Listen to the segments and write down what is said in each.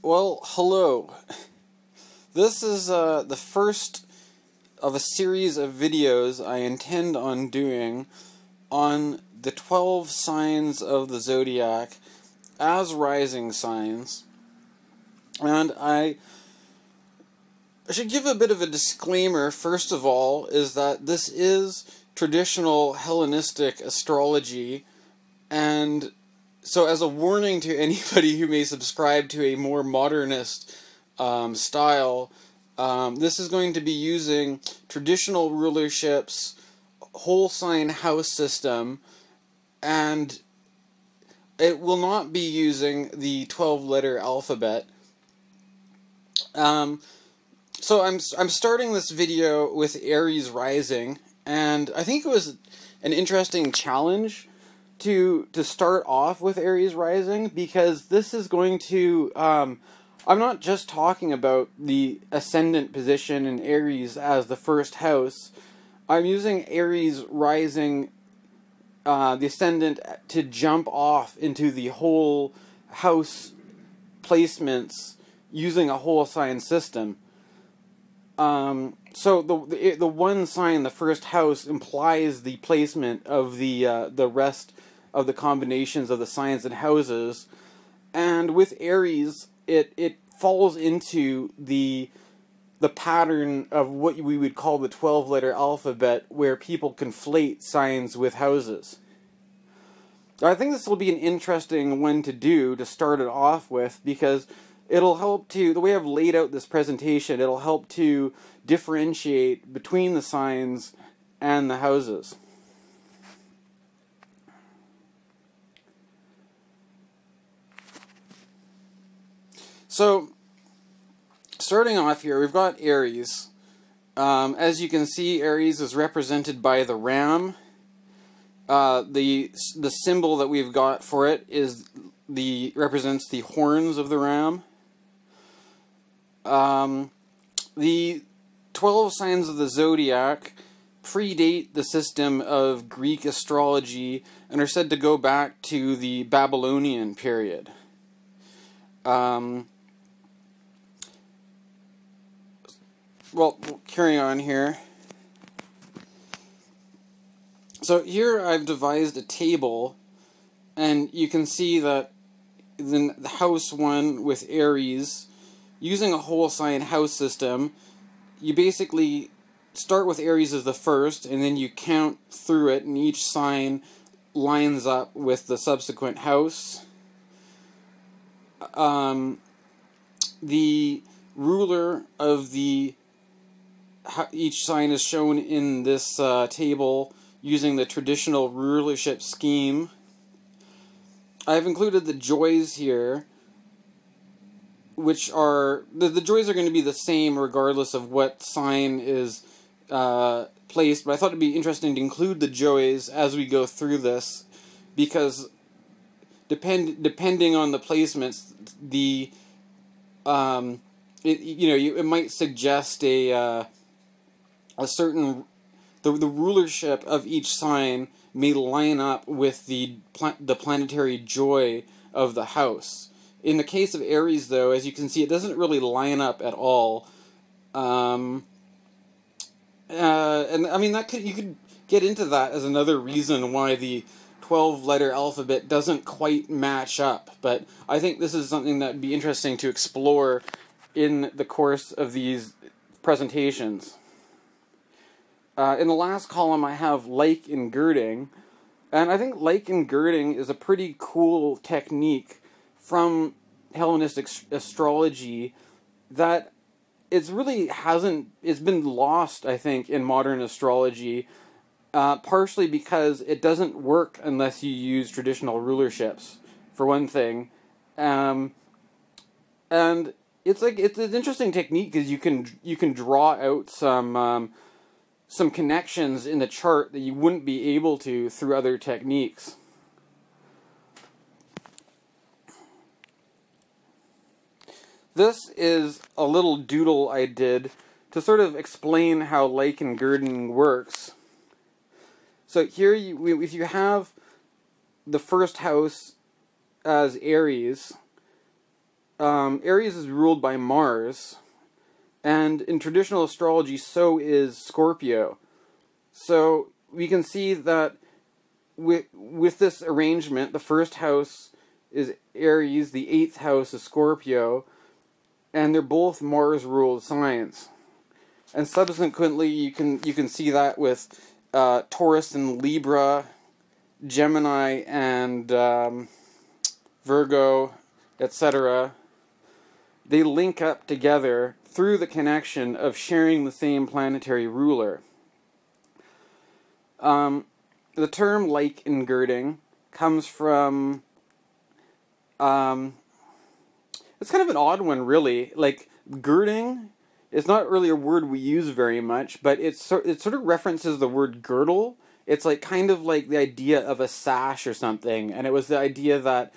Well, hello. This is the first of a series of videos I intend on doing on the 12 signs of the zodiac as rising signs. And I should give a bit of a disclaimer, first of all, is that this is traditional Hellenistic astrology, and so as a warning to anybody who may subscribe to a more modernist style, this is going to be using traditional rulerships, whole sign house system, and it will not be using the 12-letter alphabet. So I'm starting this video with Aries Rising, and I think it was an interesting challenge to start off with Aries Rising, because this is going to, I'm not just talking about the ascendant position in Aries as the first house. I'm using Aries Rising, the ascendant, to jump off into the whole house placements using a whole sign system. So the one sign, the first house, implies the placement of the rest of the combinations of the signs and houses, and with Aries, it falls into the pattern of what we would call the 12-letter alphabet, where people conflate signs with houses. I think this will be an interesting one to do to start it off with, because it'll help to, the way I've laid out this presentation, it'll help to differentiate between the signs and the houses. So, starting off here, we've got Aries. As you can see, Aries is represented by the ram. The symbol that we've got for it is represents the horns of the ram. The 12 signs of the zodiac predate the system of Greek astrology and are said to go back to the Babylonian period. Well, carrying on here. So here I've devised a table, and you can see that in the house 1 with Aries, using a whole sign house system, you basically start with Aries as the first, and then you count through it, and each sign lines up with the subsequent house. The ruler of each sign is shown in this table using the traditional rulership scheme. I've included the joys here, which are, the joys are going to be the same regardless of what sign is placed, but I thought it'd be interesting to include the joys as we go through this, because depending on the placements, it might suggest a certain, the rulership of each sign may line up with the planetary joy of the house. In the case of Aries, though, as you can see, it doesn't really line up at all. And I mean, you could get into that as another reason why the 12-letter alphabet doesn't quite match up. But I think this is something that would be interesting to explore in the course of these presentations. In the last column, I have like and girding, and I think like and girding is a pretty cool technique from Hellenistic astrology that it's been lost, I think, in modern astrology, partially because it doesn't work unless you use traditional rulerships, for one thing, and it's an interesting technique because you can draw out some connections in the chart that you wouldn't be able to through other techniques. This is a little doodle I did to sort of explain how like and girding works. So here, if you have the first house as Aries, Aries is ruled by Mars, and in traditional astrology, so is Scorpio. So we can see that with this arrangement, the first house is Aries, the 8th house is Scorpio, and they're both Mars-ruled signs. And subsequently, you can see that with Taurus and Libra, Gemini and Virgo, etc. They link up together through the connection of sharing the same planetary ruler. The term like ingirding comes from, it's kind of an odd one, really. Like, girding is not really a word we use very much, but it sort of references the word girdle. It's like kind of like the idea of a sash or something, and it was the idea that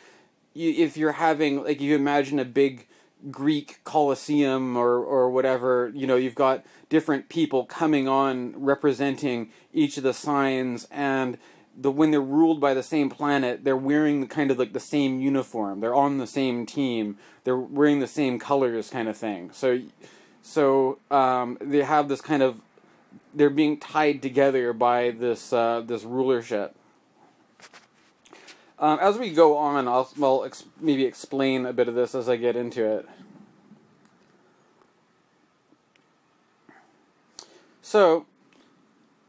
if you're having, like, you imagine a big Greek Colosseum or whatever, you know, you've got different people coming on representing each of the signs, and when they're ruled by the same planet, they're wearing kind of like the same uniform. They're on the same team. They're wearing the same colors, kind of thing. So they have this kind of, they're being tied together by this this rulership. As we go on, I'll maybe explain a bit of this as I get into it. So,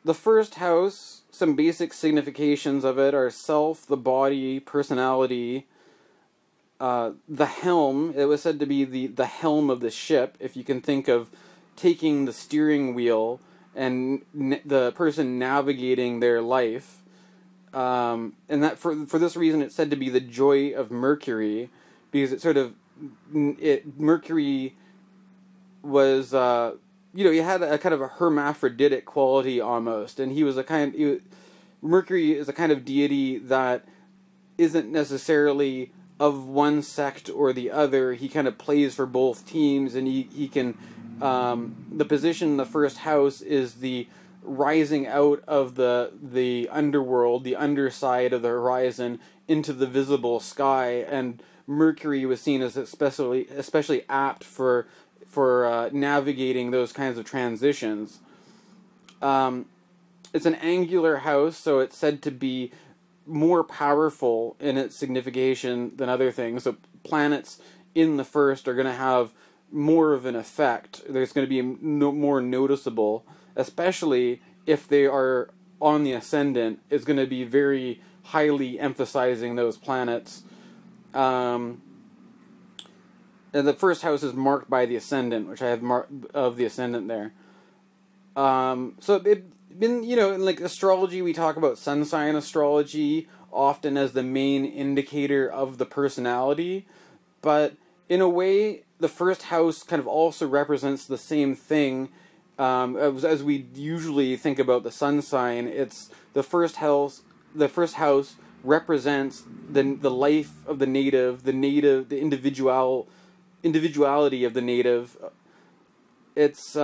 the first house, some basic significations of it are self, the body, personality, the helm. It was said to be the helm of the ship, if you can think of taking the steering wheel and the person navigating their life. And that for this reason, it's said to be the joy of Mercury, because it sort of, Mercury was, you know, he had a kind of a hermaphroditic quality almost, and Mercury is a kind of deity that isn't necessarily of one sect or the other. He kind of plays for both teams, and he can, the position in the first house is the rising out of the underworld, the underside of the horizon, into the visible sky, and Mercury was seen as especially apt for navigating those kinds of transitions. It's an angular house, so it's said to be more powerful in its signification than other things. So planets in the first are going to have more of an effect. There's going to be more noticeable, especially if they are on the ascendant. It's going to be very highly emphasizing those planets. And the first house is marked by the ascendant, which I have of the ascendant there. So you know, in like astrology, we talk about sun sign astrology often as the main indicator of the personality, but in a way, the first house kind of also represents the same thing. As we usually think about the sun sign, it's the first house. The first house represents the life of the native, the individuality of the native. It's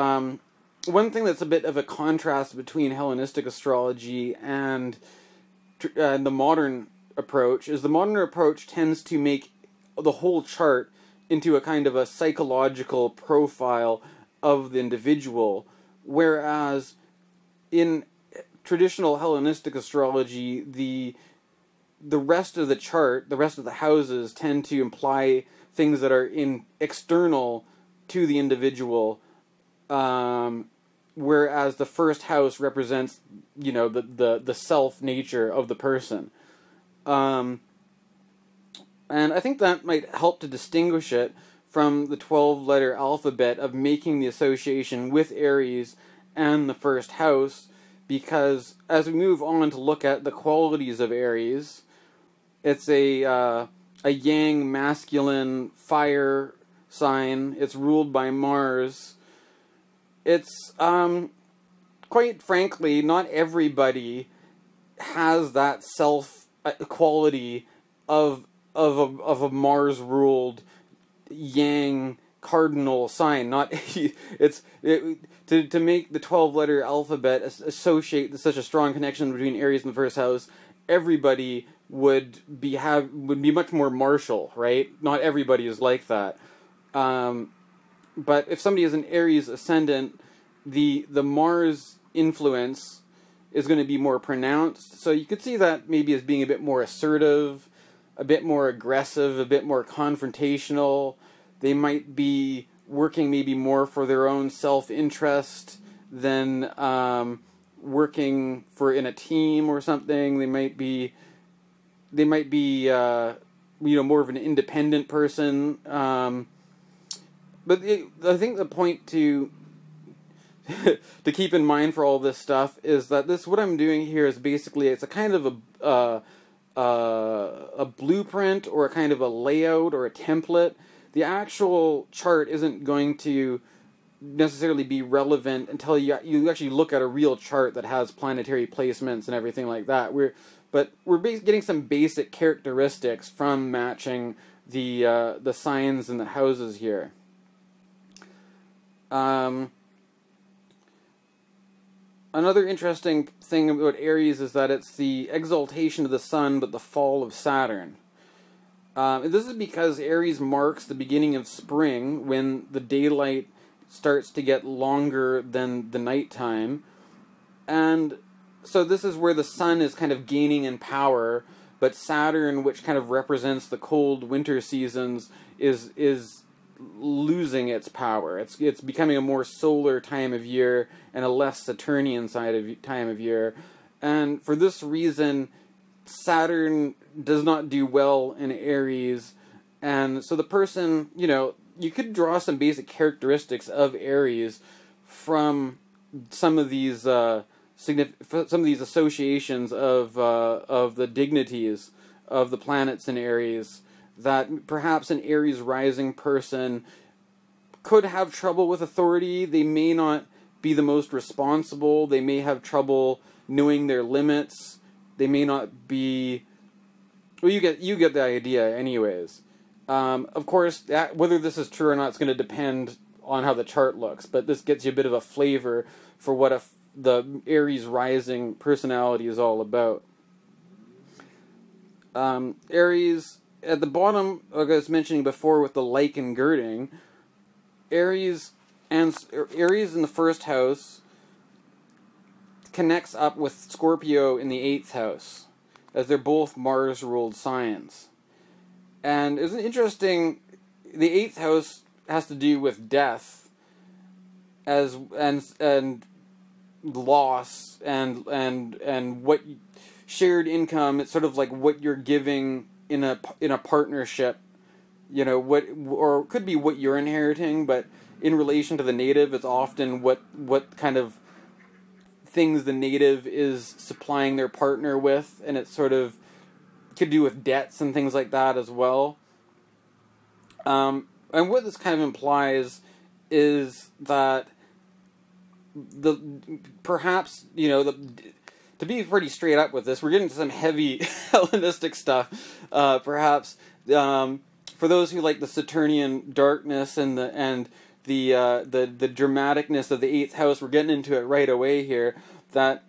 one thing that's a bit of a contrast between Hellenistic astrology and the modern approach is the modern approach tends to make the whole chart into a kind of a psychological profile of the individual, whereas in traditional Hellenistic astrology, the rest of the chart, the rest of the houses tend to imply things that are external to the individual, whereas the first house represents, you know, the self nature of the person. And I think that might help to distinguish it from the 12-letter alphabet of making the association with Aries and the first house, because as we move on to look at the qualities of Aries, it's a yang masculine fire sign. It's ruled by Mars. It's, quite frankly, not everybody has that self quality of a Mars-ruled yang cardinal sign. Not to make the 12-letter alphabet associate such a strong connection between Aries and the first house. Everybody would be much more martial, right? Not everybody is like that. But if somebody is an Aries ascendant, the Mars influence is going to be more pronounced. So you could see that maybe as being a bit more assertive, a bit more aggressive, a bit more confrontational. They might be working maybe more for their own self-interest than working for in a team or something. They might be more of an independent person. But I think the point to keep in mind for all this stuff is that what I'm doing here is basically, it's a kind of a blueprint or a kind of a layout or a template. The actual chart isn't going to necessarily be relevant until you actually look at a real chart that has planetary placements and everything like that. We're getting some basic characteristics from matching the signs and the houses here. Another interesting thing about Aries is that it's the exaltation of the sun but the fall of Saturn. This is because Aries marks the beginning of spring, when the daylight starts to get longer than the nighttime. And so this is where the sun is kind of gaining in power, but Saturn, which kind of represents the cold winter seasons, is losing its power. It's becoming a more solar time of year and a less Saturnian time of year. And for this reason, Saturn does not do well in Aries. And so the person, you could draw some basic characteristics of Aries from some of these associations of the dignities of the planets in Aries, that perhaps an Aries rising person could have trouble with authority. They may not be the most responsible. They may have trouble knowing their limits. They may not be... Well, you get the idea anyways. Of course, whether this is true or not is going to depend on how the chart looks, but this gets you a bit of a flavor for what the Aries rising personality is all about. Aries, at the bottom, like I was mentioning before with the lichen girding, Aries in the first house connects up with Scorpio in the 8th house, as they're both Mars-ruled signs. And it's interesting, the 8th house has to do with death, and loss, and what shared income. It's sort of like what you're giving in a partnership, or it could be what you're inheriting, but in relation to the native, it's often what kind of things the native is supplying their partner with, and it sort of could do with debts and things like that as well. And what this kind of implies is that perhaps to be pretty straight up with this, we're getting to some heavy Hellenistic stuff. Perhaps for those who like the Saturnian darkness and the dramaticness of the 8th house, we're getting into it right away here. That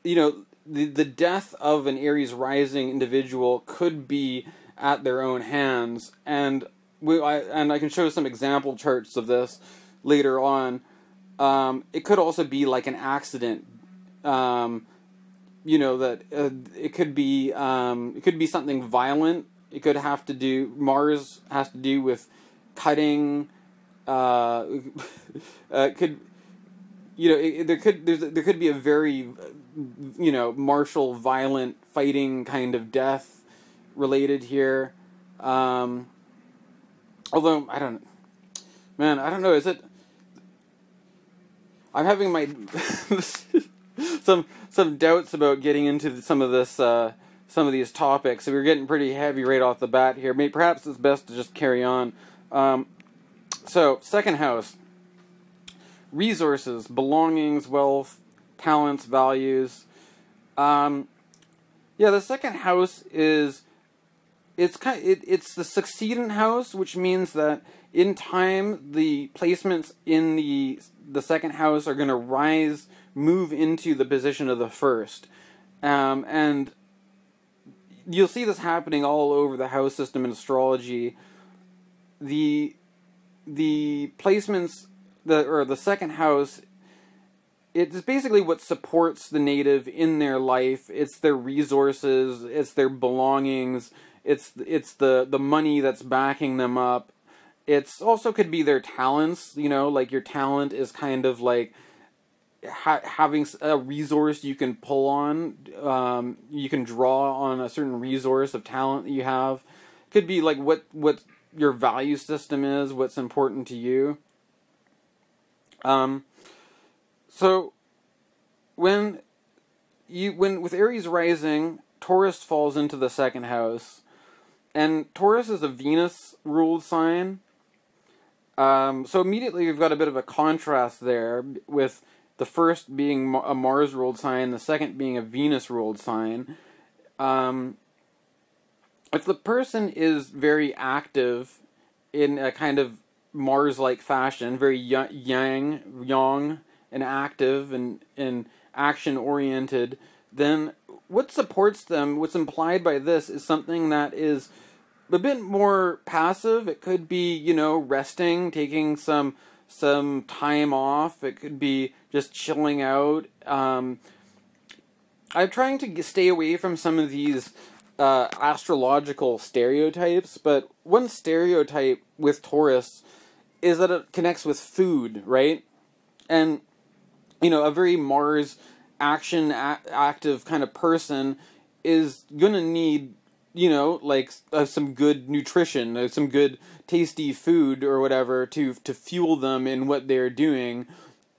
the death of an Aries rising individual could be at their own hands, and I can show some example charts of this later on. It could also be like an accident. That it could be something violent. It could have to do, Mars has to do with cutting. There could be a very martial, violent, fighting kind of death related here. Although I don't know. Is it? I'm having my some doubts about getting into some of these topics. So we're getting pretty heavy right off the bat here. Perhaps it's best to just carry on. So, second house. Resources, belongings, wealth, talents, values. The second house is... It's the succedent house, which means that in time the placements in the second house are going to move into the position of the first, and you'll see this happening all over the house system in astrology. The placements, the second house, it's basically what supports the native in their life. It's their resources, it's their belongings, it's the money that's backing them up. It's also could be their talents, you know, like your talent is kind of like having a resource you can pull on. You can draw on a certain resource of talent that you have. Could be like what your value system is, what's important to you. So when with Aries rising, Taurus falls into the second house, and Taurus is a Venus ruled sign. So immediately we've got a bit of a contrast there, with the first being a Mars ruled sign, the second being a Venus ruled sign. If the person is very active in a kind of Mars-like fashion, very yang and active and action-oriented, then what supports them, what's implied by this, is something that is a bit more passive. It could be, you know, resting, taking some time off. It could be just chilling out. I'm trying to stay away from some of these astrological stereotypes, but one stereotype with Taurus is that it connects with food, right? And, you know, a very Mars active kind of person is gonna need, you know, like some good nutrition, some good tasty food or whatever to fuel them in what they're doing.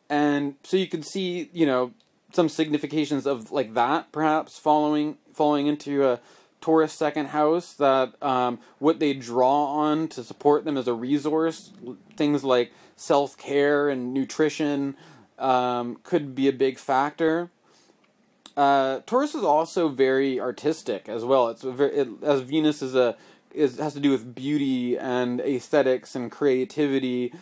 And so you can see, you know, some significations of like that perhaps falling into a Taurus second house, that what they draw on to support them as a resource, things like self-care and nutrition, could be a big factor. Taurus is also very artistic as well. It's as Venus has to do with beauty and aesthetics and creativity,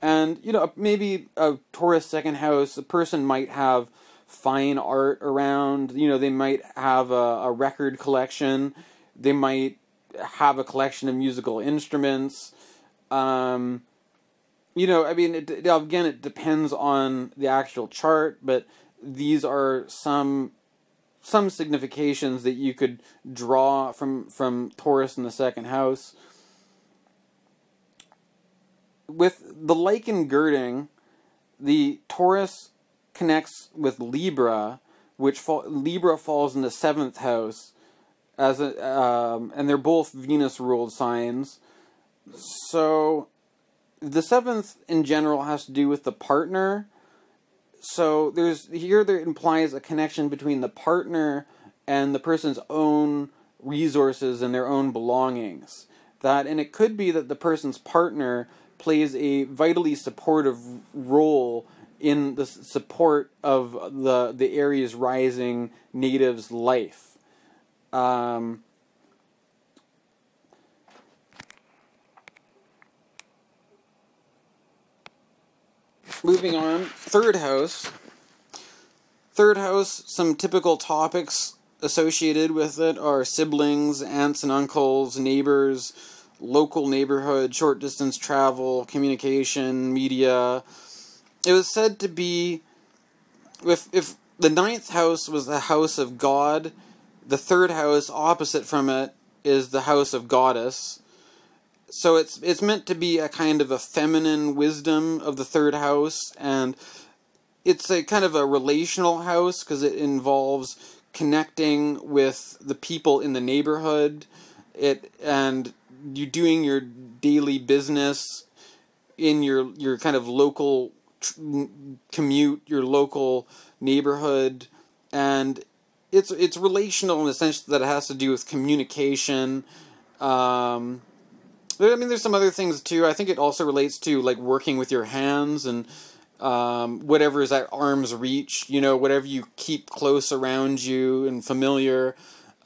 and you know, maybe a Taurus second house, a person might have fine art around. You know, they might have a record collection. They might have a collection of musical instruments. You know, I mean, again, it depends on the actual chart, but these are some significations that you could draw from Taurus in the second house. With the lichen girding, the Taurus connects with Libra, which Libra falls in the 7th house, and they're both Venus ruled signs. So the 7th in general has to do with the partner. So there implies a connection between the partner and the person's own resources and their own belongings. And it could be that the person's partner plays a vitally supportive role in the support of the Aries rising native's life. Moving on, third house. Third house, some typical topics associated with it are siblings, aunts and uncles, neighbors, local neighborhood, short distance travel, communication, media. It was said to be, if the 9th house was the house of God, the third house opposite from it is the house of goddess. So it's meant to be a kind of a feminine wisdom of the third house, and it's a kind of a relational house because it involves connecting with the people in the neighborhood, and you doing your daily business in your kind of local commute, your local neighborhood, and it's relational in the sense that it has to do with communication. I mean, there's some other things too. I think it also relates to like working with your hands and whatever is at arm's reach. You know, whatever you keep close around you and familiar.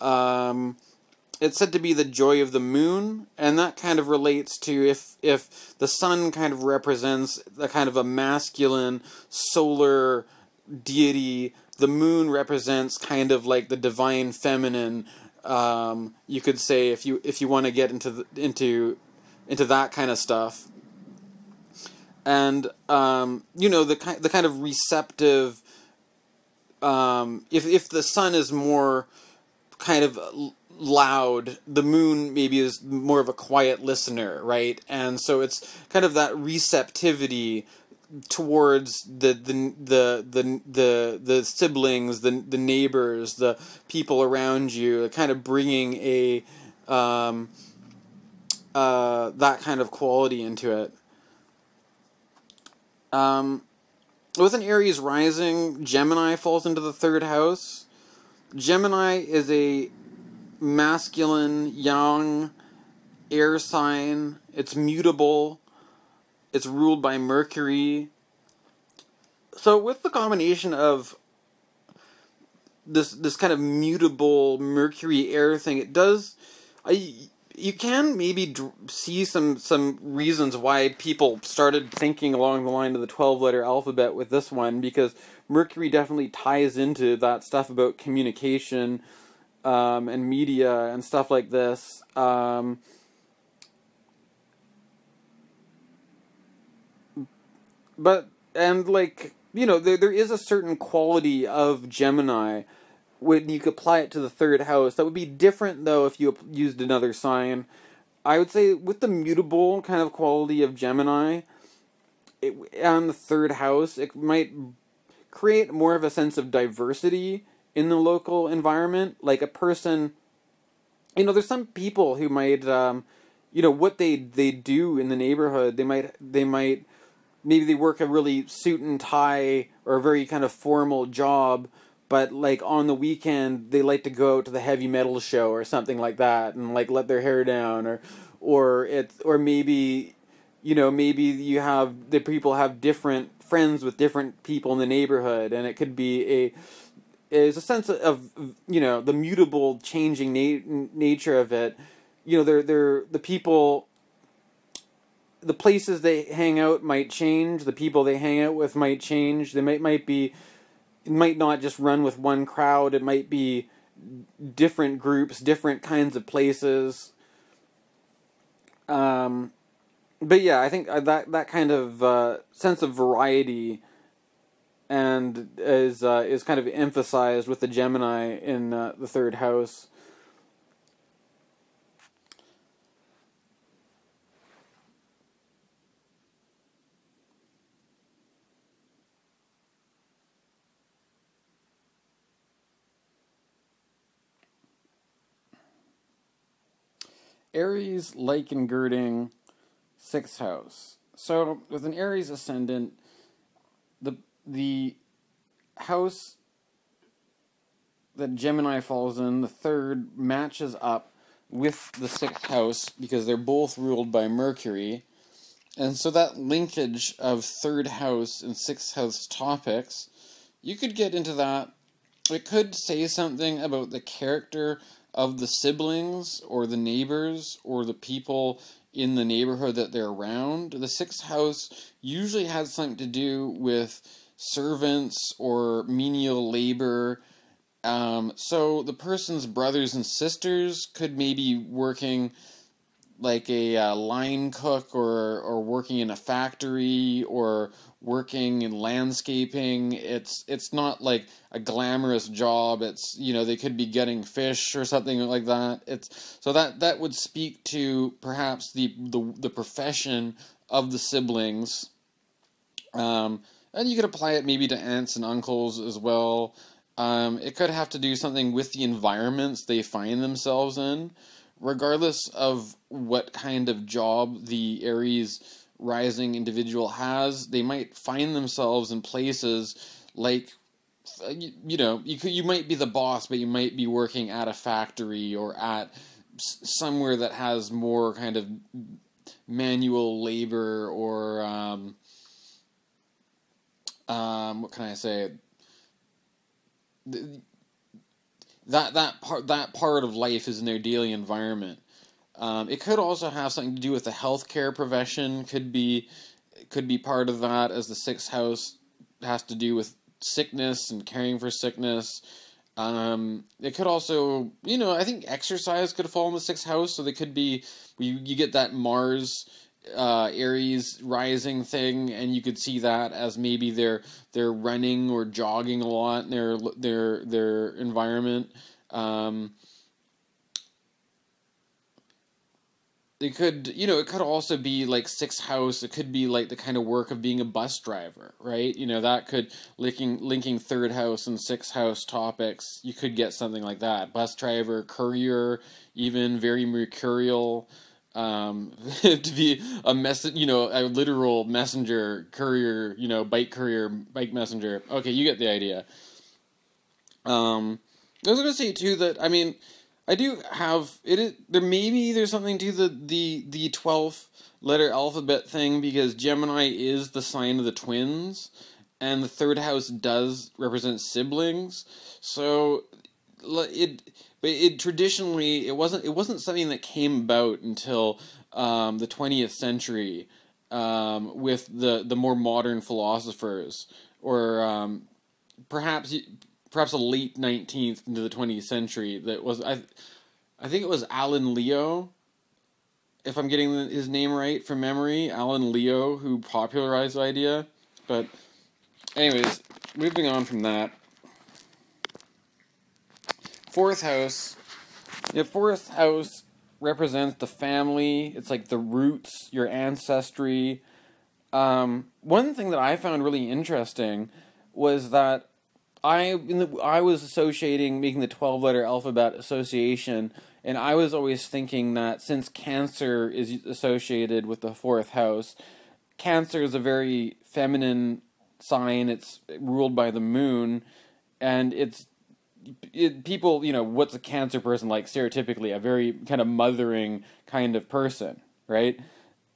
It's said to be the joy of the moon, and that kind of relates to if the sun kind of represents a kind of a masculine solar deity, the moon represents kind of like the divine feminine, You could say if you want to get into that kind of stuff, and the kind of receptive. If the sun is more kind of loud, the moon maybe is more of a quiet listener, right? And so it's kind of that receptivity towards the siblings, the neighbors, the people around you, kind of bringing a that kind of quality into it. With an Aries rising, Gemini falls into the third house. Gemini is a masculine, young air sign. It's mutable. It's ruled by Mercury. So with the combination of this kind of mutable Mercury air thing, it does... you can maybe see some reasons why people started thinking along the line of the 12-letter alphabet with this one, because Mercury definitely ties into that stuff about communication and media and stuff like this. There is a certain quality of Gemini when you could apply it to the third house. That would be different, though, if you used another sign. I would say with the mutable kind of quality of Gemini on the third house, it might create more of a sense of diversity in the local environment. Like a person, there's some people who might, what they do in the neighborhood, maybe they work a really suit and tie or a very kind of formal job, but like on the weekend they like to go out to the heavy metal show or something like that and like let their hair down, or maybe the people have different friends with different people in the neighborhood, and it could be a sense of the mutable, changing nature of it. They're the people. The places they hang out might change. The people they hang out with might change. They it might not just run with one crowd. It might be different groups, different kinds of places. But yeah, I think that kind of sense of variety and is kind of emphasized with the Gemini in the third house. Aries, like and girding, 6th house. So with an Aries ascendant, the house that Gemini falls in, the third, matches up with the 6th house because they're both ruled by Mercury. And so that linkage of 3rd house and 6th house topics, you could get into that. It could say something about the character of the siblings or the neighbors or the people in the neighborhood that they're around. The 6th house usually has something to do with servants or menial labor. So the person's brothers and sisters could maybe working like a line cook or working in a factory or working in landscaping. It's not like a glamorous job. It's, they could be getting fish or something like that. So that would speak to perhaps the profession of the siblings. And you could apply it maybe to aunts and uncles as well. It could have to do something with the environments they find themselves in. Regardless of what kind of job the Aries rising individual has, they might find themselves in places like, you might be the boss, but you might be working at a factory or at somewhere that has more kind of manual labor or, what can I say? That part of life is in their daily environment. It could also have something to do with the healthcare profession. Could be part of that, as the 6th house has to do with sickness and caring for sickness. It could also, I think exercise could fall in the sixth house, so they could be, you get that Mars, Aries rising thing, and you could see that as maybe they're running or jogging a lot in their environment. It could, it could also be like sixth house. It could be like the kind of work of being a bus driver, right? That could linking third house and sixth house topics. You could get something like that. Bus driver, courier, even very mercurial. To be a a literal messenger, courier, bike messenger. Okay, you get the idea. I was gonna say too that, I mean, I do have it. There's something to the 12th letter alphabet thing, because Gemini is the sign of the twins, and the third house does represent siblings. So it traditionally, it wasn't something that came about until the 20th century, with the more modern philosophers, or perhaps a late 19th into the 20th century. That was, I think it was Alan Leo, if I'm getting his name right from memory, Alan Leo, who popularized the idea. But anyways, moving on from that. Fourth house. The fourth house represents the family. It's like the roots, your ancestry. One thing that I found really interesting was that I was making the 12-letter alphabet association, and I was always thinking that since Cancer is associated with the fourth house, Cancer is a very feminine sign. It's ruled by the moon, and people, what's a Cancer person like stereotypically? A very kind of mothering kind of person, right?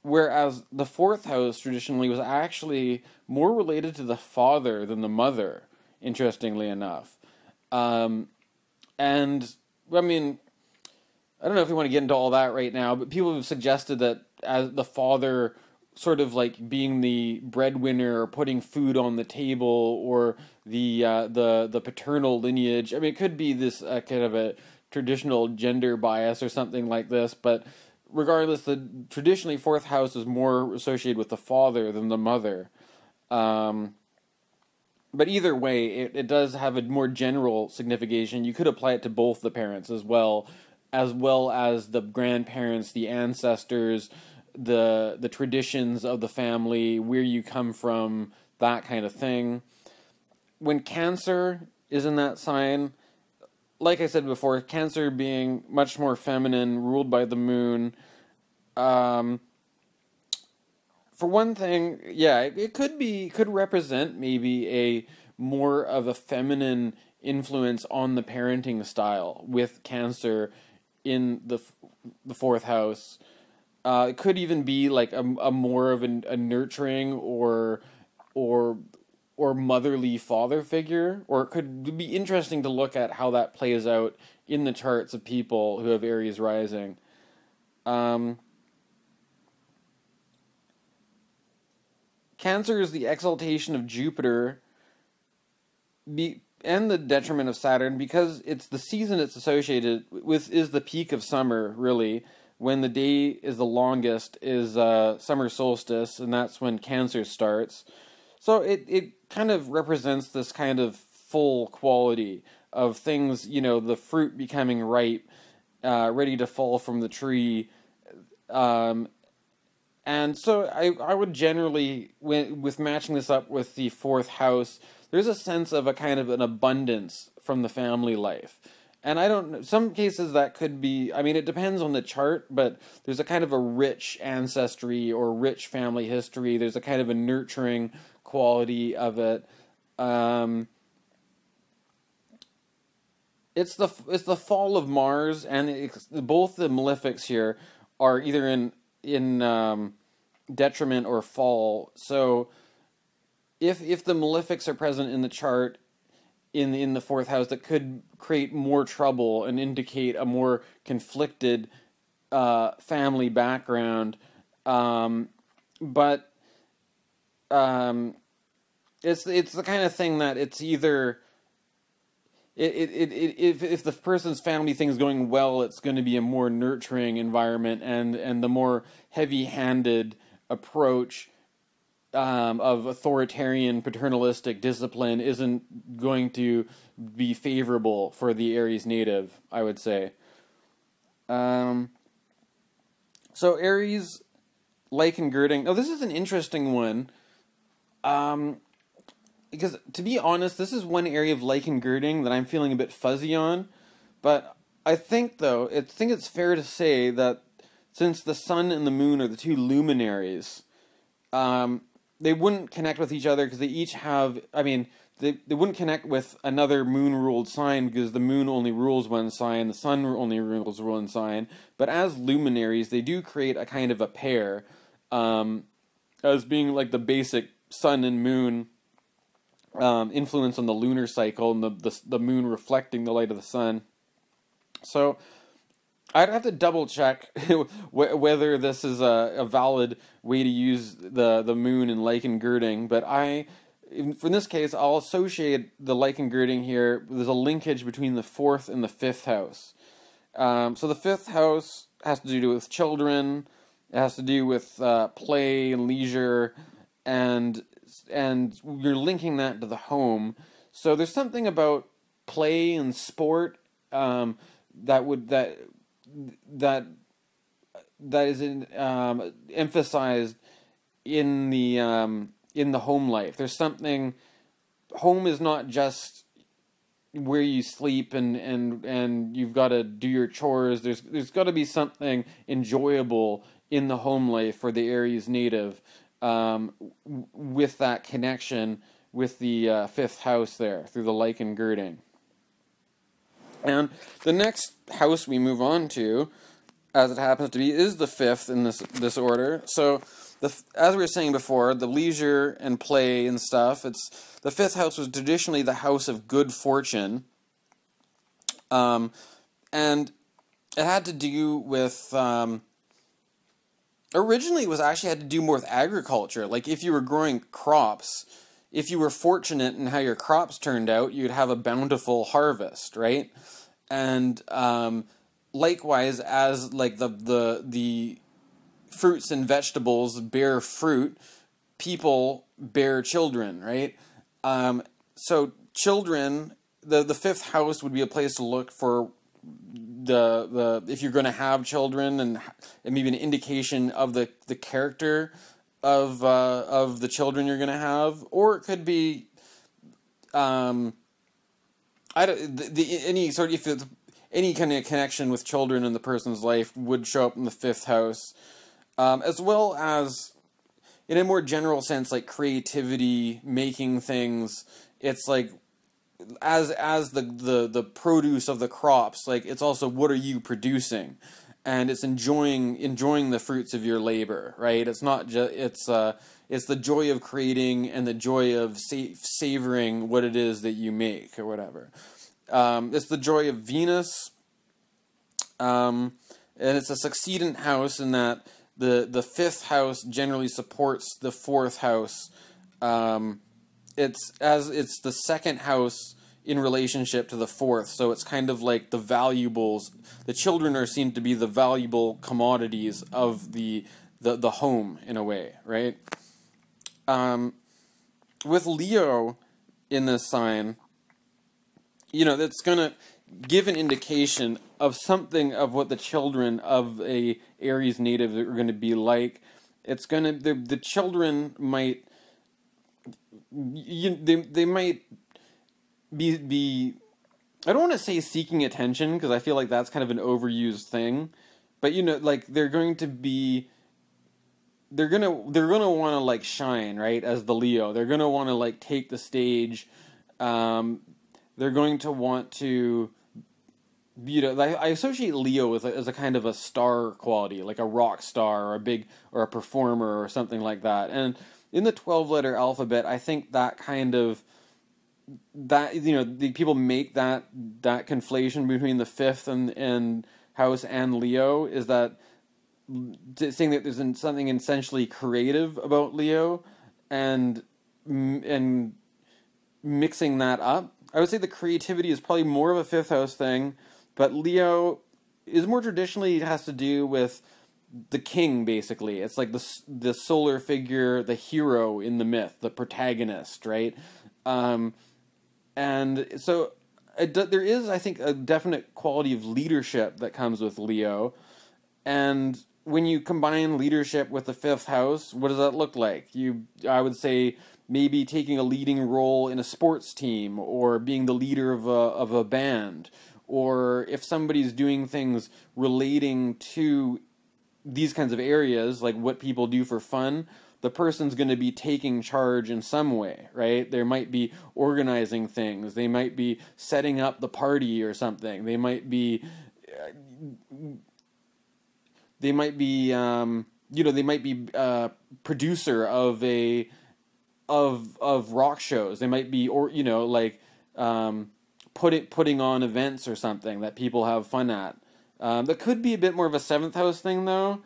Whereas the fourth house traditionally was actually more related to the father than the mother, interestingly enough. And, I mean, I don't know if we want to get into all that right now, but people have suggested that as the father sort of like being the breadwinner or putting food on the table, or the paternal lineage. I mean, it could be this kind of a traditional gender bias or something like this, but regardless, traditionally fourth house is more associated with the father than the mother. But either way, it does have a more general signification. You could apply it to both the parents as well as the grandparents, the ancestors, the traditions of the family, where you come from, that kind of thing. When Cancer is in that sign, like I said before, Cancer being much more feminine, ruled by the moon. For one thing, yeah, it could represent maybe a more of a feminine influence on the parenting style with Cancer in the fourth house. It could even be like a more of a nurturing or motherly father figure, or it could be interesting to look at how that plays out in the charts of people who have Aries rising. Cancer is the exaltation of Jupiter and the detriment of Saturn, because it's the season it's associated with is the peak of summer, really. When the day is the longest is summer solstice, and that's when Cancer starts. So it kind of represents this kind of full quality of things, the fruit becoming ripe, ready to fall from the tree. And so I would generally, with matching this up with the fourth house, there's a sense of a kind of an abundance from the family life. And I don't know, some cases that could be, I mean, it depends on the chart, but there's a kind of a rich ancestry or rich family history. There's a kind of a nurturing quality of it. It's the fall of Mars, and both the malefics here are either in detriment or fall. So if the malefics are present in the chart in the fourth house, that could create more trouble and indicate a more conflicted family background. But it's the kind of thing that it's either if the person's family thing's going well, it's going to be a more nurturing environment, and the more heavy-handed approach of authoritarian, paternalistic discipline isn't going to be favorable for the Aries native, I would say. So Aries, lichen girding. Oh, this is an interesting one. Because, to be honest, this is one area of lichen girding that I'm feeling a bit fuzzy on. But I think, though, I think it's fair to say that since the sun and the moon are the two luminaries, they wouldn't connect with each other because they each have, I mean, they wouldn't connect with another moon-ruled sign because the moon only rules one sign, the sun only rules one sign. But as luminaries, they do create a kind of a pair, as being like the basic sun and moon influence on the lunar cycle, and the moon reflecting the light of the sun. So I'd have to double check whether this is a valid way to use the moon in lichen girding, but in this case, I'll associate the lichen girding here. There's a linkage between the 4th and the 5th house. So the 5th house has to do with children. It has to do with play and leisure, and you're linking that to the home. So there's something about play and sport that is emphasized in the home life. There's something. Home is not just where you sleep and you've got to do your chores. There's got to be something enjoyable in the home life for the Aries native, with that connection with the 5th house there through the lichen girding. And the next house we move on to, as it happens to be, is the 5th in this order. So, as we were saying before, the leisure and play and stuff, the 5th house was traditionally the house of good fortune. And it had to do with, originally it was actually had to do more with agriculture. Like if you were growing crops, if you were fortunate in how your crops turned out, you'd have a bountiful harvest, right? And likewise, as like the fruits and vegetables bear fruit, people bear children, right? So children, the 5th house would be a place to look for the if you're going to have children, and maybe an indication of the character of the children you're going to have, or it could be any kind of connection with children in the person's life would show up in the 5th house, as well as in a more general sense, like creativity, making things. It's like as the produce of the crops, like it's also what are you producing, and it's enjoying the fruits of your labor, right? It's not just it's the joy of creating and the joy of savoring what it is that you make or whatever. It's the joy of Venus, and it's a succedent house in that the 5th house generally supports the 4th house. It's the 2nd house in relationship to the 4th, so it's kind of like the valuables. The children are seen to be the valuable commodities of the home in a way, right? With Leo in this sign, that's gonna give an indication of something of what the children of a Aries native are going to be like. It's gonna the children might they might be I don't want to say seeking attention, because I feel like that's kind of an overused thing, but like they're going to want to like shine, right? As the Leo, they're gonna want to like take the stage. They're going to want to, I associate Leo as a kind of a star quality, like a rock star or a performer or something like that. And in the 12-letter alphabet, I think that kind of, the people make that conflation between the 5th and house and Leo, is that saying that there's something essentially creative about Leo, and mixing that up. I would say the creativity is probably more of a fifth house thing, but Leo is more traditionally, it has to do with the king, basically. It's like the solar figure, the hero in the myth, the protagonist, right? And so there is, I think, a definite quality of leadership that comes with Leo. And when you combine leadership with the fifth house, what does that look like? I would say maybe taking a leading role in a sports team, or being the leader of a band, or if somebody's doing things relating to these kinds of areas, like what people do for fun, the person's going to be taking charge in some way, right? They might be organizing things. They might be setting up the party or something. They might be, they might be producer of rock shows. They might be, or putting on events or something that people have fun at. That could be a bit more of a seventh house thing, though.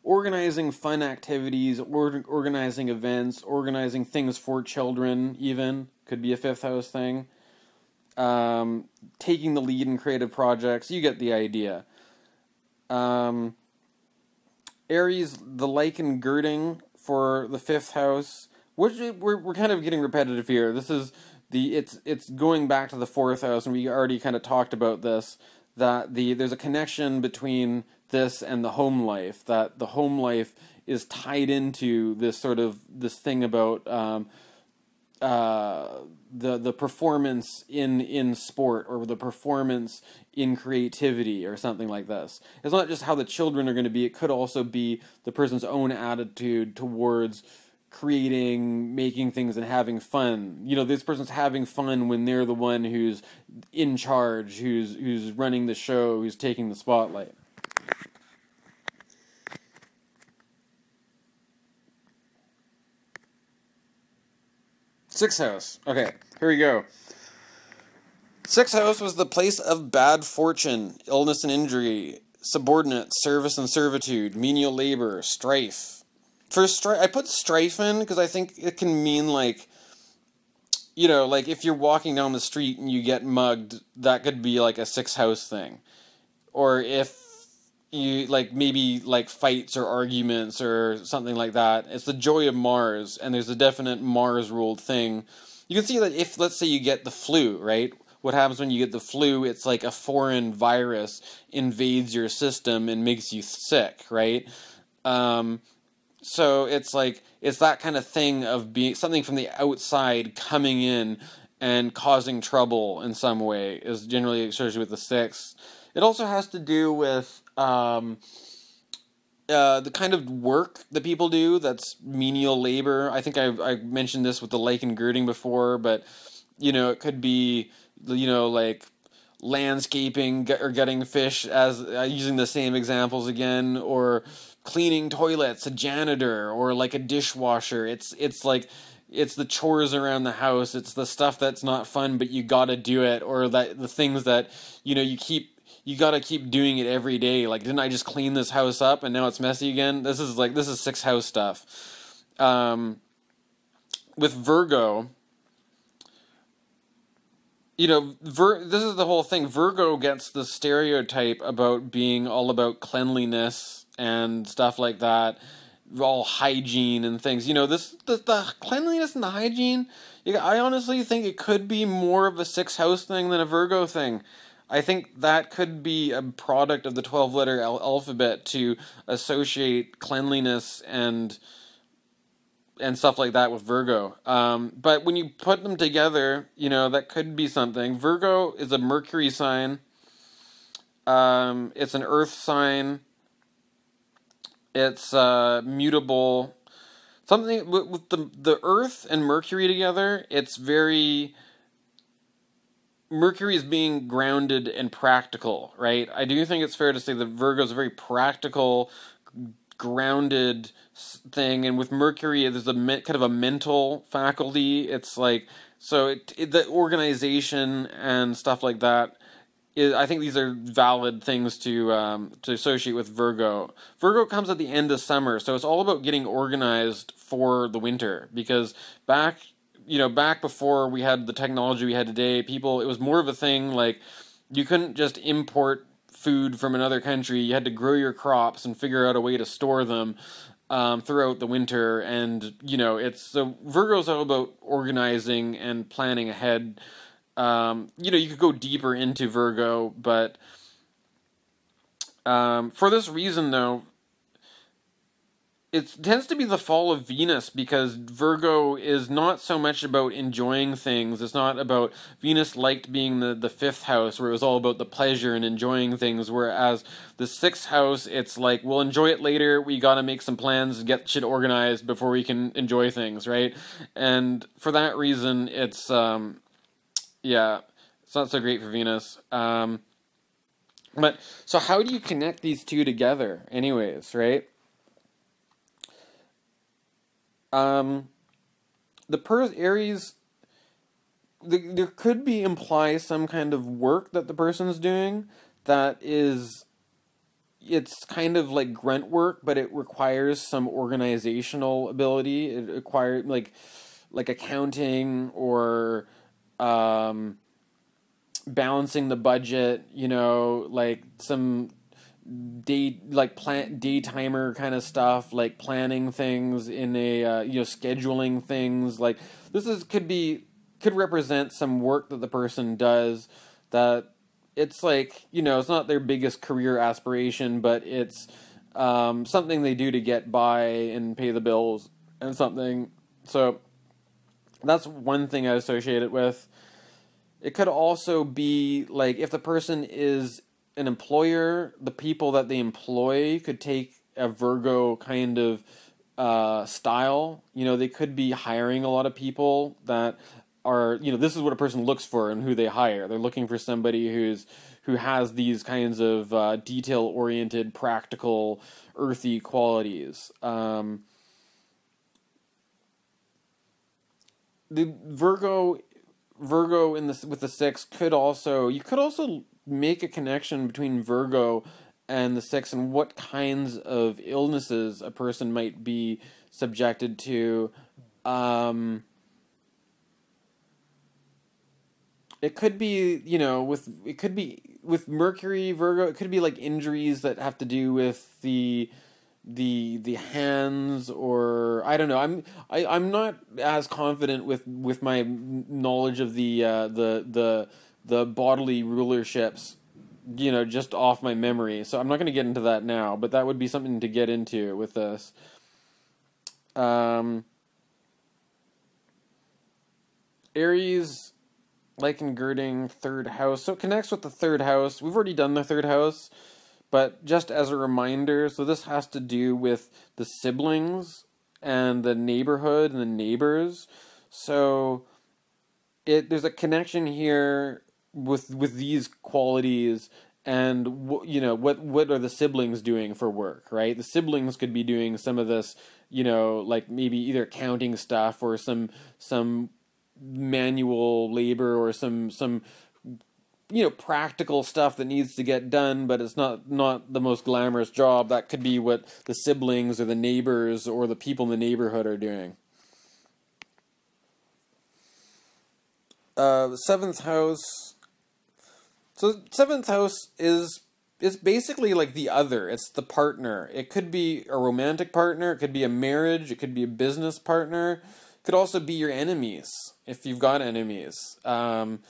Organizing fun activities, organizing events, organizing things for children, even could be a fifth house thing. Taking the lead in creative projects, you get the idea. Aries, the lichen girding for the fifth house, which we're kind of getting repetitive here. This is it's going back to the fourth house, and we already kind of talked about this, that there's a connection between this and the home life, that the home life is tied into this thing about the performance in sport, or the performance in creativity, or something like this. It's not just how the children are going to be, it could also be the person's own attitude towards creating, making things, and having fun. This person's having fun when they're the one who's in charge, who's running the show, who's taking the spotlight. Sixth house. Okay, here we go. Sixth house was the place of bad fortune, illness and injury, subordinates, service and servitude, menial labor, strife. For I put strife in because I think it can mean like if you're walking down the street and you get mugged, that could be like a sixth house thing. Or if you maybe fights or arguments or something like that. It's the joy of Mars, and there's a definite Mars-ruled thing. You can see that if, let's say, you get the flu, right? What happens when you get the flu? It's like a foreign virus invades your system and makes you sick, right? So it's that kind of thing of being something from the outside coming in and causing trouble in some way is generally associated with the sixth. It also has to do with the kind of work that people do that's menial labor. I think I mentioned this with the lichen girding before, but it could be landscaping or gutting fish, as using the same examples again, or cleaning toilets, a janitor, or like a dishwasher. It's the chores around the house. It's the stuff that's not fun, but you gotta do it, or that the things that you gotta keep doing it every day. Like, didn't I just clean this house up and now it's messy again? This is sixth house stuff. With Virgo, this is the whole thing. Virgo gets the stereotype about being all about cleanliness and stuff like that, all hygiene and things. The cleanliness and the hygiene, I honestly think it could be more of a sixth house thing than a Virgo thing. I think that could be a product of the 12-letter alphabet to associate cleanliness and stuff like that with Virgo. But when you put them together, that could be something. Virgo is a Mercury sign. It's an earth sign. It's mutable. Something with the earth and Mercury together, it's very... Mercury is being grounded and practical, right? I do think it's fair to say that Virgo is a very practical, grounded thing, and with Mercury, there's a kind of a mental faculty. It's the organization and stuff like that I think these are valid things to associate with Virgo. Virgo comes at the end of summer, so it's all about getting organized for the winter. Because back before we had the technology we had today, it was more of a thing like you couldn't just import food from another country. You had to grow your crops and figure out a way to store them throughout the winter. And so Virgo's all about organizing and planning ahead. You could go deeper into Virgo, but for this reason, though, it tends to be the fall of Venus, because Virgo is not so much about enjoying things. It's not about Venus liked being the fifth house, where it was all about the pleasure and enjoying things, whereas the sixth house, it's like, we'll enjoy it later, we gotta make some plans and get shit organized before we can enjoy things, right? And for that reason, it's not so great for Venus. But so how do you connect these two together anyways, right? Aries, there could be imply some kind of work that the person's doing it's kind of like grunt work, but it requires some organizational ability. It requires like accounting or balancing the budget, like some day timer kind of stuff, like planning things in a scheduling things. Like could represent some work that the person does that it's like, it's not their biggest career aspiration, but it's something they do to get by and pay the bills and something. So that's one thing I associate it with. It could also be like if the person is an employer, the people that they employ could take a Virgo kind of style. They could be hiring a lot of people that are, this is what a person looks for and who they hire. They're looking for somebody who has these kinds of detail-oriented, practical, earthy qualities. The Virgo with the six could also make a connection between Virgo and the six and what kinds of illnesses a person might be subjected to. It could be, with Mercury, Virgo, it could be like injuries that have to do with the hands, or I don't know. I'm not as confident with my knowledge of the bodily rulerships, just off my memory. So I'm not going to get into that now, but that would be something to get into with this. Aries, like in girding third house, so it connects with the third house. We've already done the third house, but just as a reminder, so this has to do with the siblings and the neighborhood and the neighbors. So there's a connection here with these qualities, and what are the siblings doing for work, right? The siblings could be doing some of this, like maybe either accounting stuff or some manual labor or some practical stuff that needs to get done, but it's not the most glamorous job. That could be what the siblings or the neighbors or the people in the neighborhood are doing. Seventh house. So seventh house is basically like the other. It's the partner. It could be a romantic partner. It could be a marriage. It could be a business partner. It could also be your enemies, if you've got enemies. Oftentimes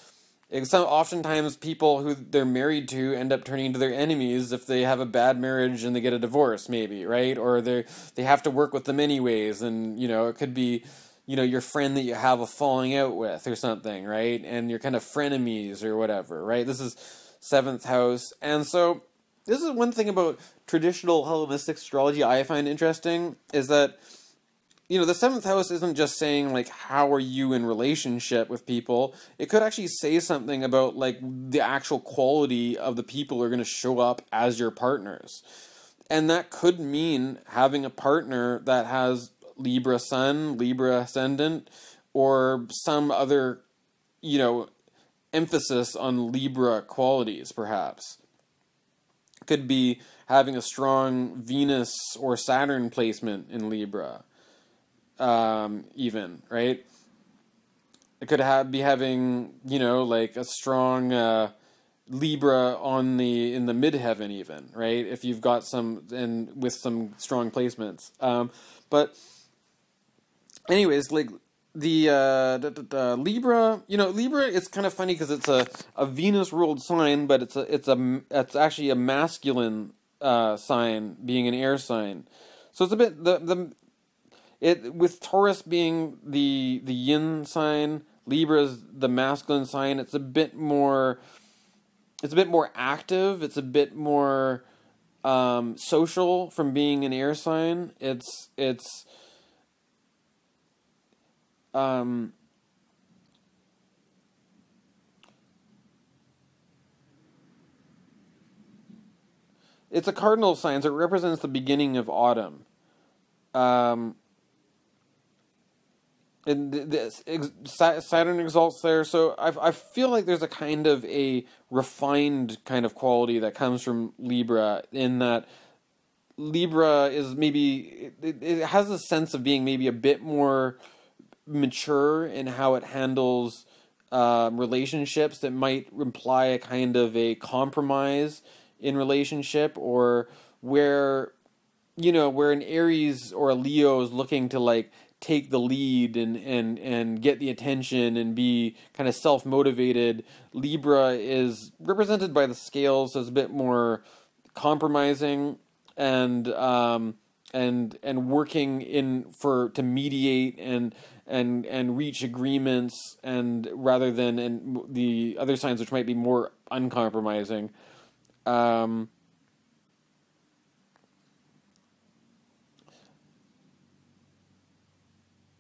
people who they're married to end up turning into their enemies if they have a bad marriage and they get a divorce, maybe, right? Or they have to work with them anyways, and it could be your friend that you have a falling out with or something, right? And you're kind of frenemies or whatever, right? This is seventh house. And so this is one thing about traditional Hellenistic astrology I find interesting, is that the seventh house isn't just saying, like, how are you in relationship with people. It could actually say something about, like, the actual quality of the people who are going to show up as your partners. And that could mean having a partner that has Libra sun, Libra ascendant, or some other, emphasis on Libra qualities, perhaps. Could be having a strong Venus or Saturn placement in Libra, even, right? It could be having, you know, like a strong Libra in the midheaven, even, right? If you've got some, and with some strong placements. But anyways, like the Libra, you know, Libra is kind of funny because it's a Venus ruled sign, but it's actually a masculine sign, being an air sign. So it's a bit with Taurus being the yin sign, Libra's the masculine sign. It's a bit more active. It's a bit more social from being an air sign. It's a cardinal sign, so it represents the beginning of autumn. And Saturn exalts there, so I feel like there's a kind of a refined kind of quality that comes from Libra, in that Libra is maybe, it has a sense of being maybe a bit more mature in how it handles relationships that might imply a kind of a compromise in relationship, or where, you know, where an Aries or a Leo is looking to like take the lead and get the attention and be kind of self-motivated. Libra is represented by the scales as a bit more compromising and working to mediate and reach agreements, and rather than the other signs which might be more uncompromising.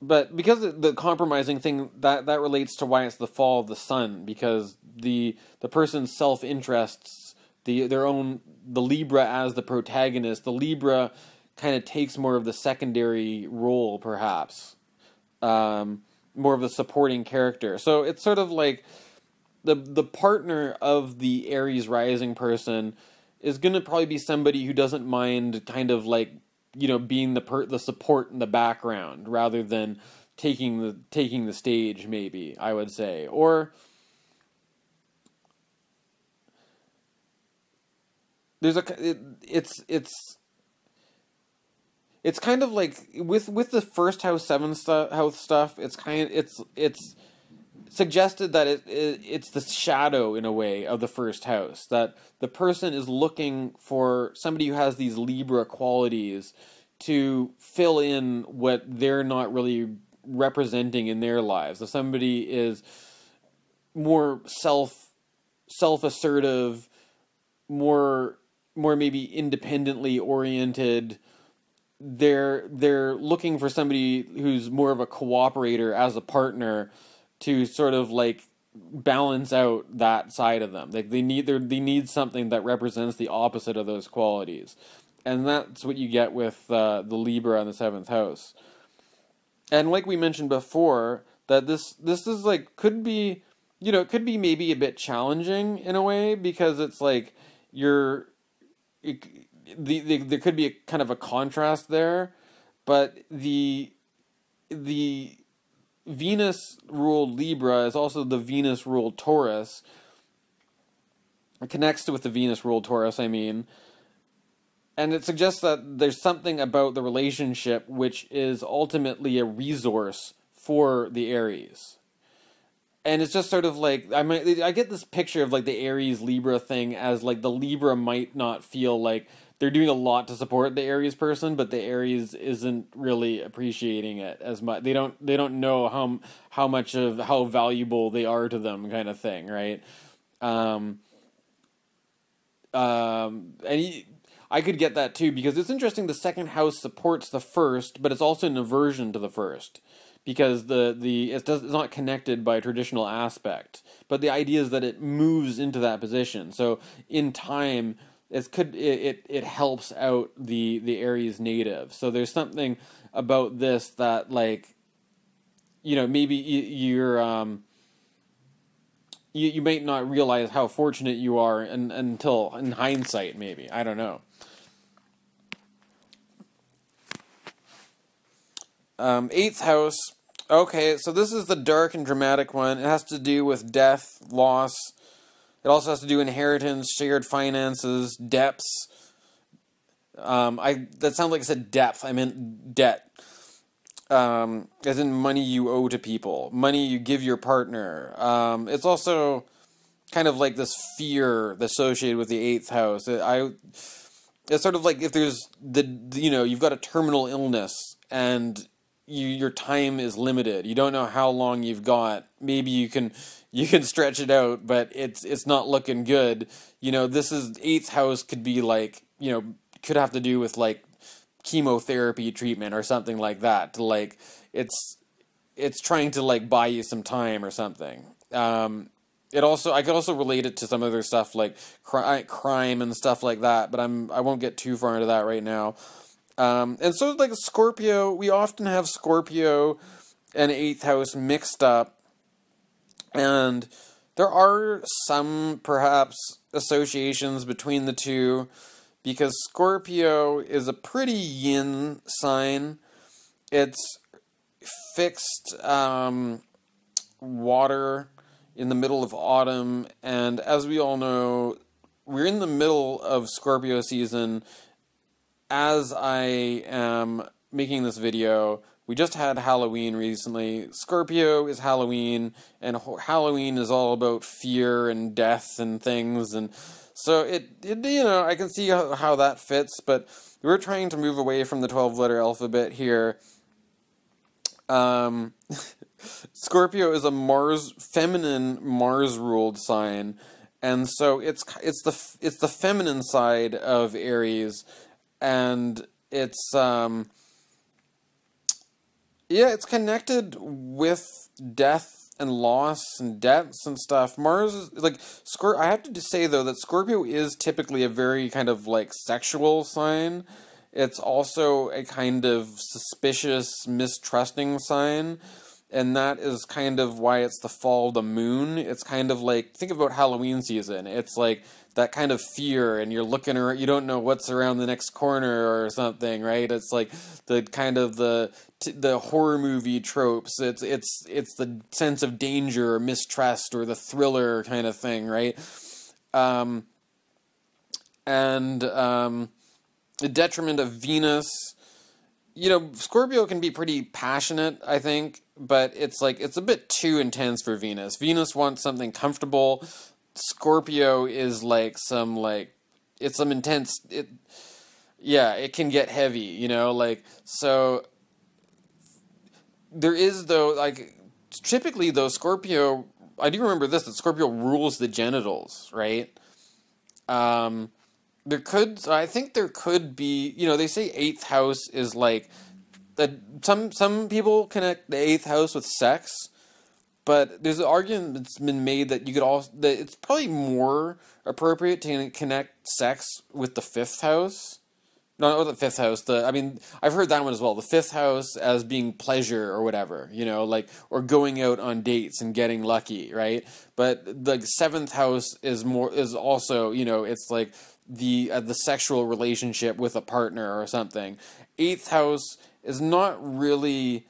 But because the compromising thing, that relates to why it's the fall of the sun, because the person's self-interests, the Libra as the protagonist, the Libra kind of takes more of the secondary role, perhaps, more of the supporting character. So it's sort of like the partner of the Aries rising person is going to probably be somebody who doesn't mind kind of like, you know, being the support in the background rather than taking the stage, maybe, I would say. Or there's it's kind of like with the first house, seventh house stuff, it's suggested that it's the shadow, in a way, of the first house, that the person is looking for somebody who has these Libra qualities to fill in what they're not really representing in their lives. If somebody is more self-assertive, more maybe independently oriented, they're looking for somebody who's more of a cooperator as a partner to sort of like balance out that side of them. Like they need something that represents the opposite of those qualities, and that's what you get with the Libra in the seventh house. And like we mentioned before, that this is like, could be, you know, it could be maybe a bit challenging in a way, because it's like there could be a kind of a contrast there, but the Venus-ruled Libra is also the Venus-ruled Taurus. It connects with the Venus-ruled Taurus, I mean. And it suggests that there's something about the relationship which is ultimately a resource for the Aries. And it's just sort of like, I get this picture of like the Aries-Libra thing as like the Libra might not feel like they're doing a lot to support the Aries person, but the Aries isn't really appreciating it as much. They don't know how much of how valuable they are to them, kind of thing, right? I could get that too, because it's interesting. The second house supports the first, but it's also an aversion to the first, because it's not connected by a traditional aspect. But the idea is that it moves into that position. So in time, it helps out the Aries native. So there's something about this that, like, you know, maybe you might not realize how fortunate you are until in hindsight, maybe. I don't know. Eighth house. Okay, so this is the dark and dramatic one. It has to do with death, loss. It also has to do inheritance, shared finances, debts. That sounds like I said depth. I meant debt. As in money you owe to people, money you give your partner. It's also kind of like this fear associated with the eighth house. It's sort of like if there's you've got a terminal illness and your time is limited. You don't know how long you've got. Maybe you can stretch it out, but it's not looking good. This is eighth house could be like, could have to do with like chemotherapy treatment or something like that. To like it's trying to like buy you some time or something. I could also relate it to some other stuff like crime and stuff like that, but I won't get too far into that right now. And so like Scorpio, we often have Scorpio and eighth house mixed up, and there are some perhaps associations between the two, because Scorpio is a pretty yin sign. It's fixed water in the middle of autumn, and as we all know, we're in the middle of Scorpio season. As I am making this video, we just had Halloween recently. Scorpio is Halloween, and Halloween is all about fear and death and things, and so I can see how that fits, but we're trying to move away from the 12-letter alphabet here. Scorpio is a feminine Mars-ruled sign, and so it's the feminine side of Aries, and it's it's connected with death and loss and debts and stuff. Mars is like I have to say though that Scorpio is typically a very kind of like sexual sign. It's also a kind of suspicious, mistrusting sign, and that is kind of why it's the fall of the moon. It's kind of like, think about Halloween season. It's like that kind of fear, and you're looking around, you don't know what's around the next corner or something, right? It's like the kind of the horror movie tropes. It's the sense of danger or mistrust or the thriller kind of thing, right? The detriment of Venus. Scorpio can be pretty passionate, I think, but it's a bit too intense for Venus. Venus wants something comfortable. Scorpio is it's some intense, it can get heavy, so there is, though, typically, though, Scorpio, I do remember this, that Scorpio rules the genitals, right? I think there could be, they say eighth house is like, some people connect the eighth house with sex, but there's an argument that's been made that that it's probably more appropriate to connect sex with the fifth house. No, not the fifth house. I've heard that one as well. The fifth house as being pleasure or whatever, or going out on dates and getting lucky, right? But the seventh house is also, it's like the sexual relationship with a partner or something. Eighth house is not really,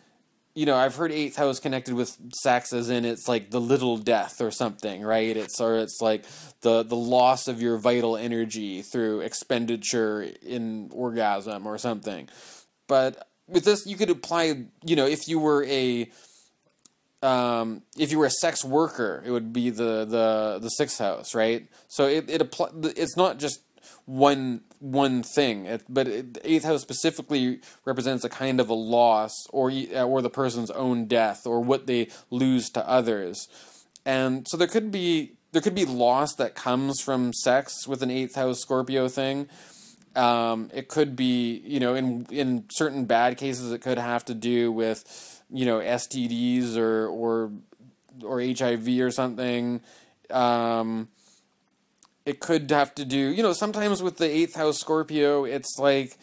I've heard eighth house connected with sex as in it's like the little death or something, right? It's like the loss of your vital energy through expenditure in orgasm or something. But with this, you could apply, if you were a sex worker, it would be the sixth house, right? So it's not just one thing, but eighth house specifically represents a kind of a loss or the person's own death or what they lose to others, and so there could be loss that comes from sex with an eighth house Scorpio thing. It could be, in certain bad cases, it could have to do with, STDs or HIV or something. It could have to do, sometimes with the eighth house Scorpio, it's like,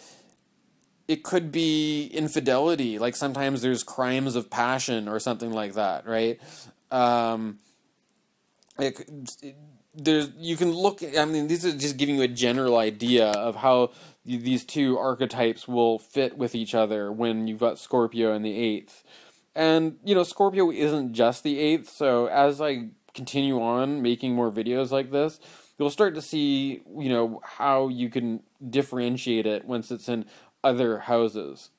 it could be infidelity. Like sometimes there's crimes of passion or something like that, right? it, there's you can look. I mean, these are just giving you a general idea of how these two archetypes will fit with each other when you've got Scorpio in the 8th. And, you know, Scorpio isn't just the 8th, so as I continue on making more videos like this, you'll start to see, you know, how you can differentiate it once it's in other houses.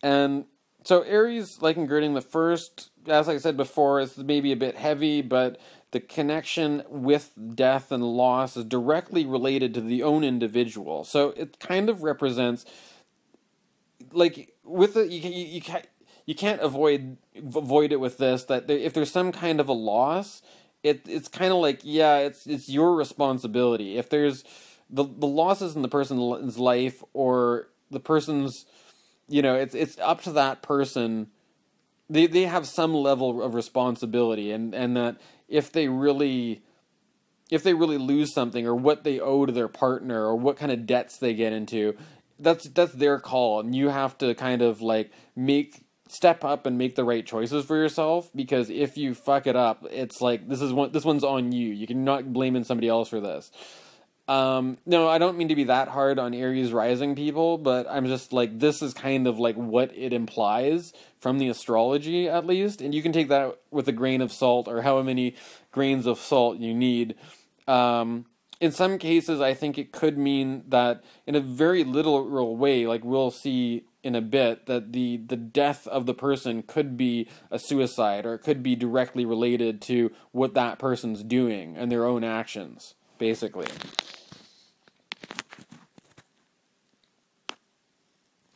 And so Aries, like in girding the first, as I said before, is maybe a bit heavy, but the connection with death and loss is directly related to the own individual. So it kind of represents, like, with it, you can't avoid it with this, that if there's some kind of a loss, it's kind of like, yeah, it's your responsibility. If there's the losses in the person's life, or the person's, you know, it's up to that person. They have some level of responsibility, and that if they really lose something, or what they owe to their partner, or what kind of debts they get into, that's their call, and you have to kind of like step up and make the right choices for yourself, because if you fuck it up, it's like this one's on you. You cannot blame somebody else for this. No, I don't mean to be that hard on Aries rising people, but I'm just like, this is kind of like what it implies from the astrology, at least, and you can take that with a grain of salt, or however many grains of salt you need. In some cases, I think it could mean that, in a very literal way, like we'll see in a bit, that the death of the person could be a suicide, or it could be directly related to what that person's doing and their own actions, basically.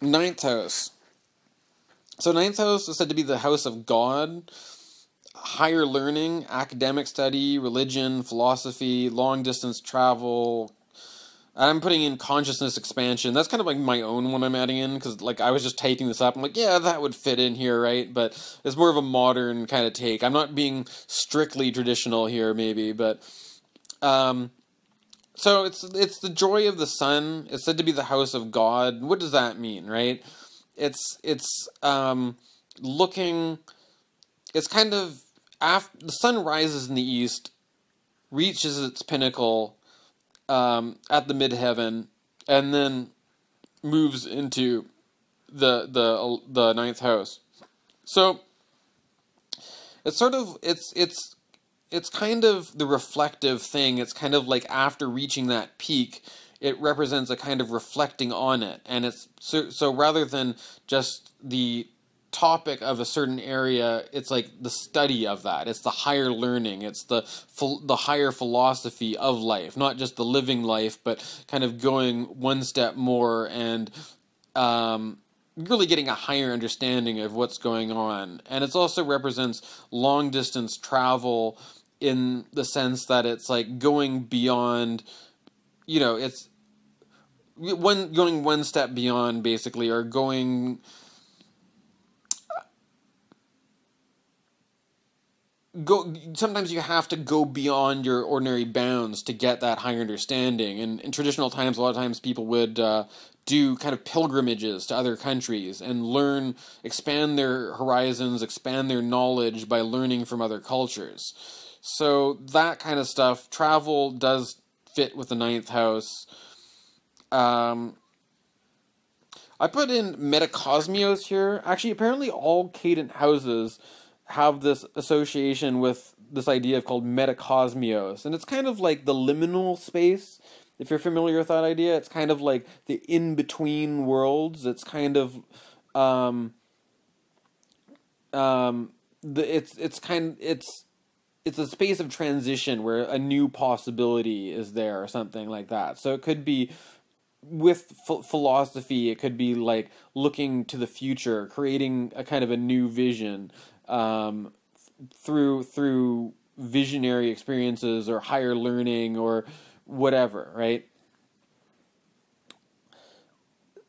Ninth house. So ninth house is said to be the house of God, higher learning, academic study, religion, philosophy, long distance travel. I'm putting in consciousness expansion. That's kind of like my own one I'm adding in, because like I was just typing this up. I'm like, yeah, that would fit in here, right? But it's more of a modern kind of take. I'm not being strictly traditional here, maybe, but so it's the joy of the sun. It's said to be the house of God. What does that mean, right? It's looking. It's kind of after the sun rises in the east, reaches its pinnacle at the midheaven, and then moves into the ninth house. So it's sort of it's kind of the reflective thing. It's kind of like after reaching that peak, it represents a kind of reflecting on it. And it's so rather than just the topic of a certain area, it's like the study of that. It's the higher learning. It's the higher philosophy of life, not just the living life, but kind of going one step more and really getting a higher understanding of what's going on. And it also represents long distance travel, in the sense that it's like going beyond, you know, it's going one step beyond, basically, or going sometimes you have to go beyond your ordinary bounds to get that higher understanding. And in traditional times, a lot of times people would do kind of pilgrimages to other countries and learn, expand their horizons, expand their knowledge by learning from other cultures. So that kind of stuff, travel does fit with the ninth house. I put in Metacosmios here. Actually, apparently all cadent houses have this association with this idea called Metacosmios. And it's kind of like the liminal space, if you're familiar with that idea. It's kind of like the in-between worlds. It's kind of it's a space of transition where a new possibility is there, or something like that. So it could be with philosophy, it could be like looking to the future, creating a kind of a new vision through visionary experiences or higher learning or whatever, right?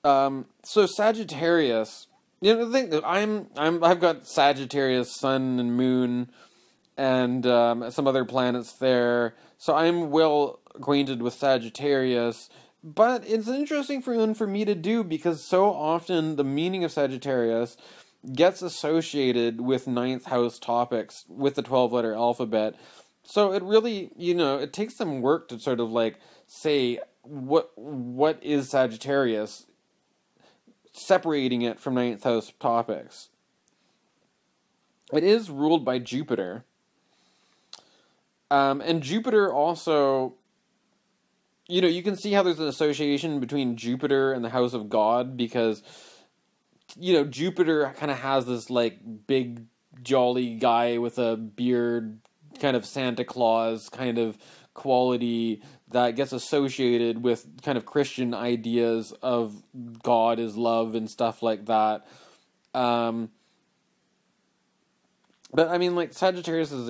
So Sagittarius, you know, the thing that I've got Sagittarius sun and moon and some other planets there, so I'm well acquainted with Sagittarius. But it's an interesting one for me to do, because so often the meaning of Sagittarius gets associated with ninth house topics with the 12-letter alphabet. So it really, it takes some work to sort of like say what is Sagittarius, separating it from ninth house topics. It is ruled by Jupiter. And Jupiter also, you can see how there's an association between Jupiter and the house of God, because, Jupiter kind of has this, like, big, jolly guy with a beard, kind of Santa Claus kind of quality that gets associated with kind of Christian ideas of God is love and stuff like that. But, I mean, like, Sagittarius is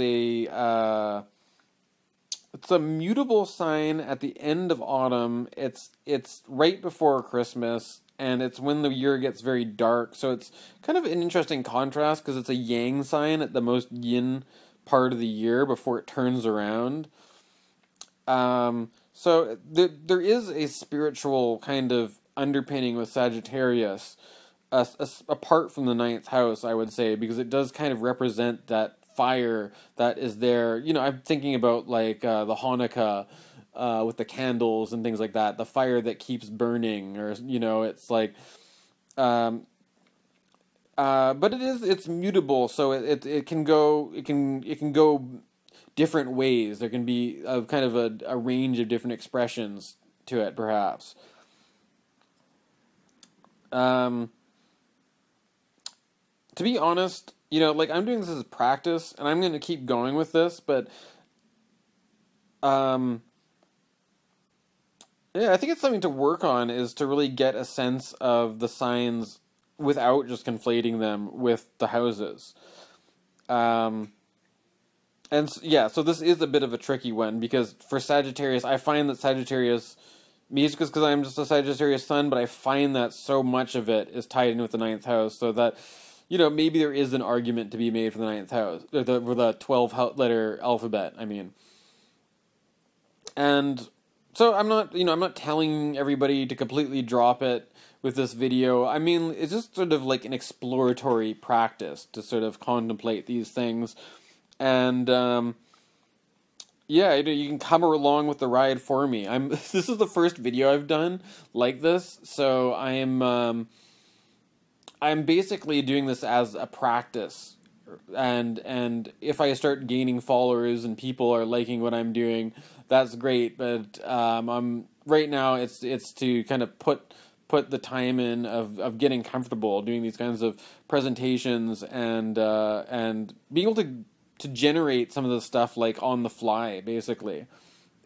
it's a mutable sign at the end of autumn. It's right before Christmas, and it's when the year gets very dark. So it's kind of an interesting contrast, because it's a yang sign at the most yin part of the year before it turns around. So there is a spiritual kind of underpinning with Sagittarius, apart from the ninth house, I would say, because it does kind of represent that fire that is there. I'm thinking about like the Hanukkah with the candles and things like that, the fire that keeps burning, or it's like but it's mutable, so it can go different ways. There can be kind of a range of different expressions to it, perhaps. To be honest, like, I'm doing this as practice, and I'm going to keep going with this, but, yeah, I think it's something to work on, is to really get a sense of the signs without just conflating them with the houses. And, yeah, so this is a bit of a tricky one, because for Sagittarius, I find that Sagittarius, maybe it's because I'm just a Sagittarius sun, but I find that so much of it is tied in with the ninth house, so that, maybe there is an argument to be made for the ninth house, or for the 12-letter alphabet, I mean. And so I'm not telling everybody to completely drop it with this video. I mean, it's just sort of like an exploratory practice to sort of contemplate these things. And, yeah, you can come along with the ride for me. This is the first video I've done like this, so I'm basically doing this as a practice, and if I start gaining followers and people are liking what I'm doing, that's great. But right now it's to kind of put the time in of getting comfortable doing these kinds of presentations, and being able to generate some of the stuff like on the fly, basically.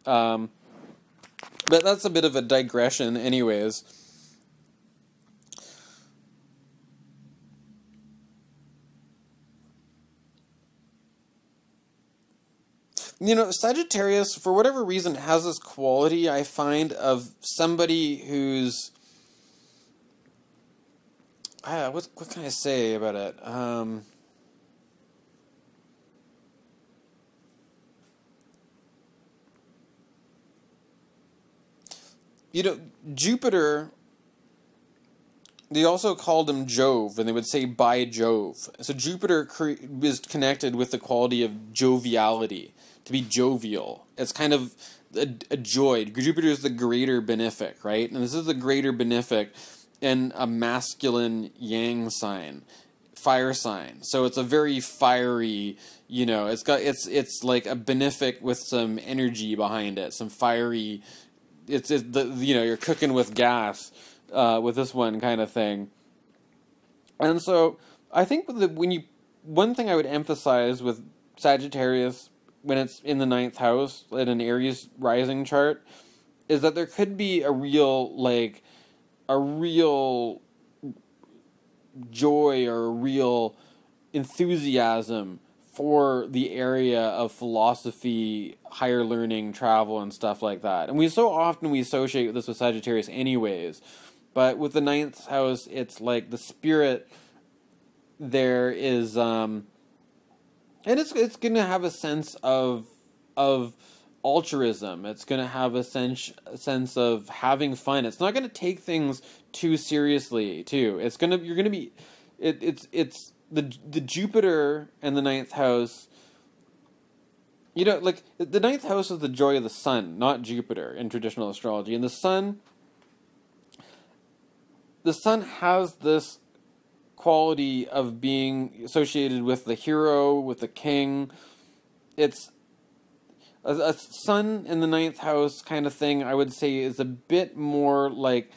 But that's a bit of a digression, anyways. Sagittarius, for whatever reason, has this quality, I find, of somebody who's... what can I say about it? Jupiter, they also called him Jove, and they would say by Jove. So Jupiter is connected with the quality of joviality, to be jovial. It's kind of a joy. Jupiter is the greater benefic, right? And this is the greater benefic in a masculine yang sign, fire sign. So it's a very fiery, it's like a benefic with some energy behind it, some fiery. You're cooking with gas with this one kind of thing. And so I think one thing I would emphasize with Sagittarius when it's in the ninth house in an Aries rising chart is that there could be a real joy or a real enthusiasm for the area of philosophy, higher learning, travel, and stuff like that. And we associate this with Sagittarius anyways. But with the ninth house, it's like the spirit there is, and it's going to have a sense of altruism. It's going to have a sense of having fun. It's not going to take things too seriously, too. You're going to be it's the Jupiter and the ninth house. You know, like, the ninth house is the joy of the sun, not Jupiter in traditional astrology. And the sun has this quality of being associated with the hero, with the king. It's a sun in the ninth house kind of thing, I would say, is a bit more like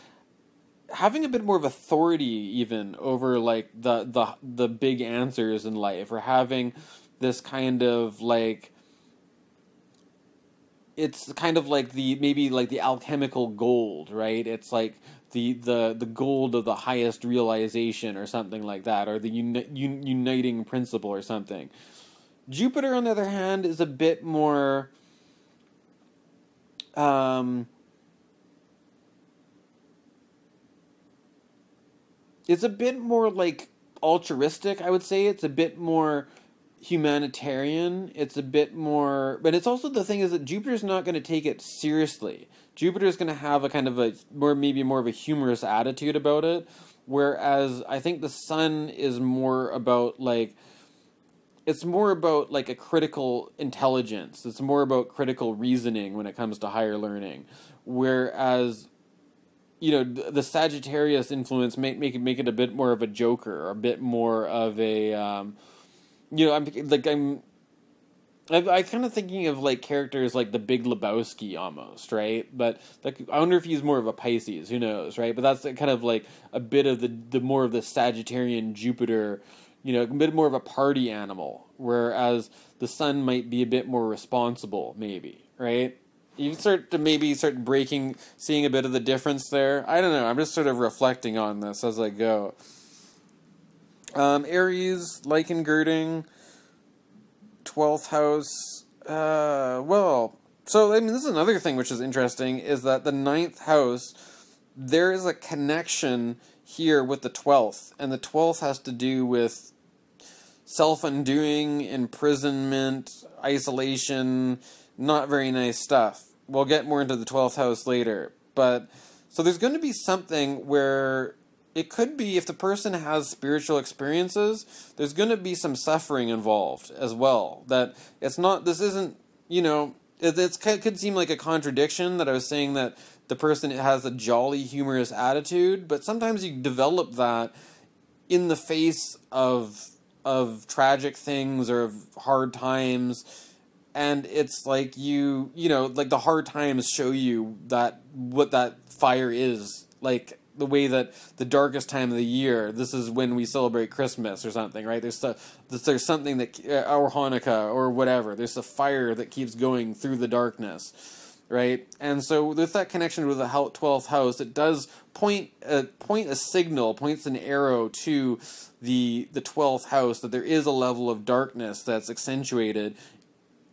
having a bit more of authority even over like the big answers in life, or having this kind of like, it's kind of like maybe like the alchemical gold, right? It's like the gold of the highest realization or something like that, or the uniting principle or something. Jupiter, on the other hand, is a bit more it's a bit more like altruistic, I would say. It's a bit more humanitarian. It's a bit more, but it's also, the thing is that Jupiter's not going to take it seriously. Jupiter's going to have a kind of a maybe more of a humorous attitude about it, whereas I think the sun is more about like, it's more about like a critical intelligence. It's more about critical reasoning when it comes to higher learning, whereas, you know, the Sagittarius influence make it a bit more of a joker, or a bit more of a you know, I kind of thinking of like characters like the Big Lebowski almost, right? But like, I wonder if he's more of a Pisces. Who knows, right? But that's kind of like a bit of the more of the Sagittarian Jupiter, you know, a bit more of a party animal, whereas the sun might be a bit more responsible, maybe, right? You start seeing a bit of the difference there. I don't know. I'm just sort of reflecting on this as I go. Aries, lichen girding, 12th house. Well, so I mean, this is another thing which is interesting, is that the 9th house, there is a connection here with the 12th, and the 12th has to do with self-undoing, imprisonment, isolation, not very nice stuff. We'll get more into the 12th house later, but so there's going to be something where it could be, if the person has spiritual experiences, there's going to be some suffering involved as well. That it's not, this isn't, you know, it could seem like a contradiction that I was saying that the person has a jolly, humorous attitude, but sometimes you develop that in the face of tragic things or of hard times, and it's like you know, like the hard times show you that what that fire is like. The way that the darkest time of the year, this is when we celebrate Christmas or something, right? There's something that, or Hanukkah or whatever. There's a fire that keeps going through the darkness, right? And so with that connection with the 12th house, it does point an arrow to the 12th house, that there is a level of darkness that's accentuated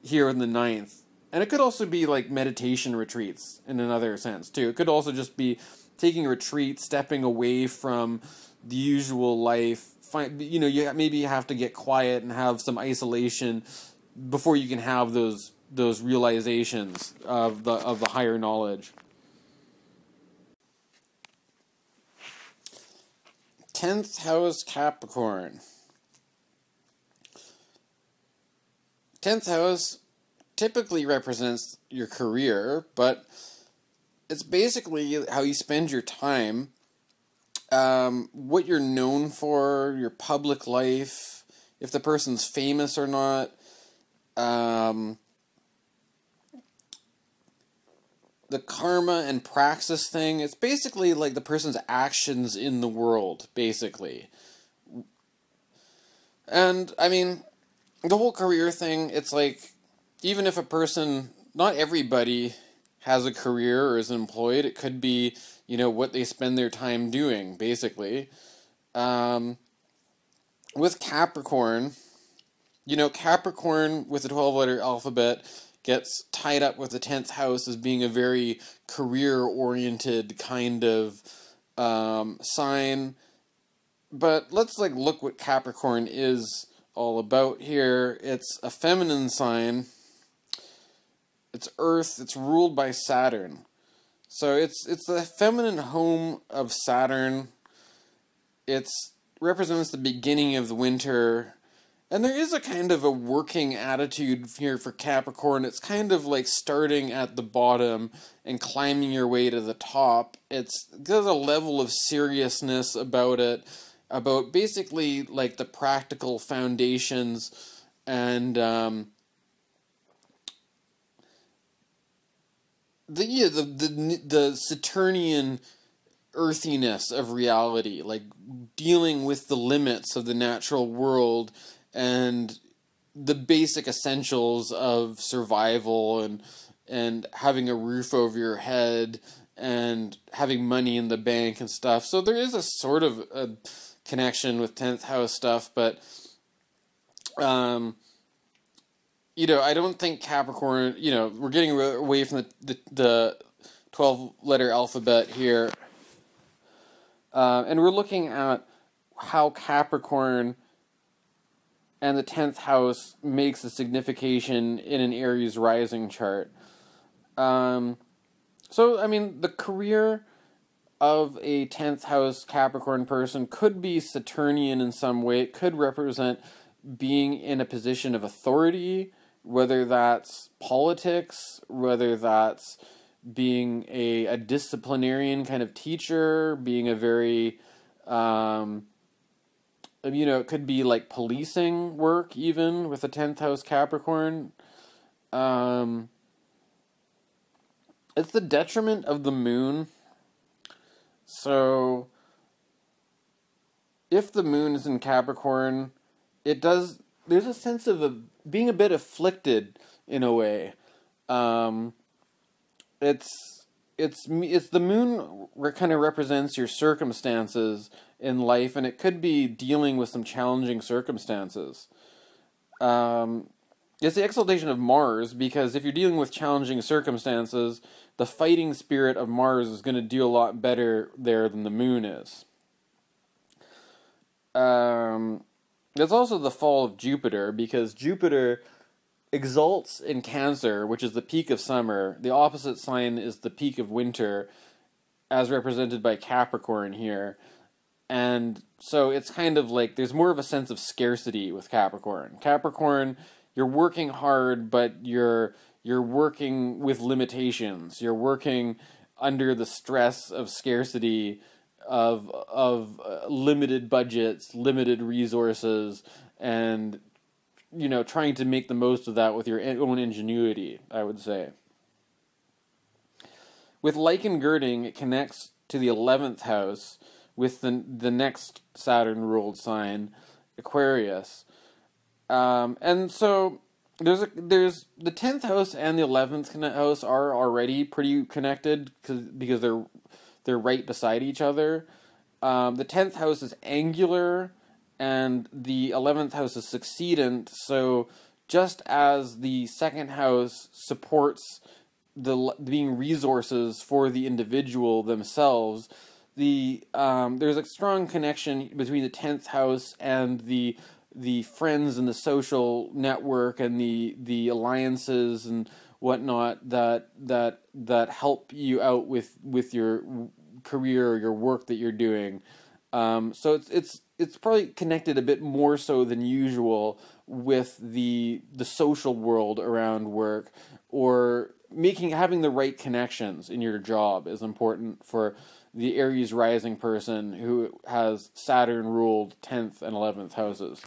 here in the 9th. And it could also be like meditation retreats in another sense too. It could also just be taking a retreat, stepping away from the usual life. You know, maybe you have to get quiet and have some isolation before you can have those realizations of the higher knowledge. 10th house, Capricorn. 10th house typically represents your career, but it's basically how you spend your time, what you're known for, your public life, if the person's famous or not, the karma and praxis thing. It's basically like the person's actions in the world, basically. And, I mean, the whole career thing, it's like, even if a person, not everybody has a career or is employed, it could be, you know, what they spend their time doing, basically. With Capricorn, you know, Capricorn with the 12-letter alphabet gets tied up with the 10th house as being a very career-oriented kind of sign. But let's like look what Capricorn is all about here. It's a feminine sign. It's Earth. It's ruled by Saturn. So it's the feminine home of Saturn. It's represents the beginning of the winter. And there is a kind of a working attitude here for Capricorn. It's kind of like starting at the bottom and climbing your way to the top. There's a level of seriousness about it, about basically like the practical foundations and the Saturnian earthiness of reality, like dealing with the limits of the natural world and the basic essentials of survival and having a roof over your head and having money in the bank and stuff. So there is a sort of a connection with 10th house stuff, but I don't think Capricorn, we're getting away from the 12-letter alphabet here. And we're looking at how Capricorn and the 10th house makes a signification in an Aries rising chart. So, the career of a 10th house Capricorn person could be Saturnian in some way. It could represent being in a position of authority, whether that's politics, whether that's being a disciplinarian kind of teacher, being a very, it could be like policing work even with a 10th house Capricorn. It's the detriment of the moon. So if the moon is in Capricorn, there's a sense of being a bit afflicted in a way. It's the moon kind of represents your circumstances in life, and it could be dealing with some challenging circumstances. It's the exaltation of Mars, because if you're dealing with challenging circumstances, the fighting spirit of Mars is going to do a lot better there than the moon is. There's also the fall of Jupiter, because Jupiter exalts in Cancer, which is the peak of summer. The opposite sign is the peak of winter, as represented by Capricorn here. And so it's kind of like there's more of a sense of scarcity with Capricorn. Capricorn, you're working hard, but you're working with limitations. You're working under the stress of scarcity, of limited budgets, limited resources, and trying to make the most of that with your own ingenuity, I would say. With lichen girding, it connects to the 11th house with the next Saturn-ruled sign, Aquarius. And so there's the 10th house and the 11th house are already pretty connected because they're right beside each other. The 10th house is angular, and the 11th house is succedent, so just as the second house supports being resources for the individual themselves, there's a strong connection between the 10th house and the friends and the social network and the alliances and whatnot that help you out with your career or your work that you're doing. So it's probably connected a bit more so than usual with the social world around work, or having the right connections in your job is important for the Aries rising person who has Saturn ruled 10th and 11th houses.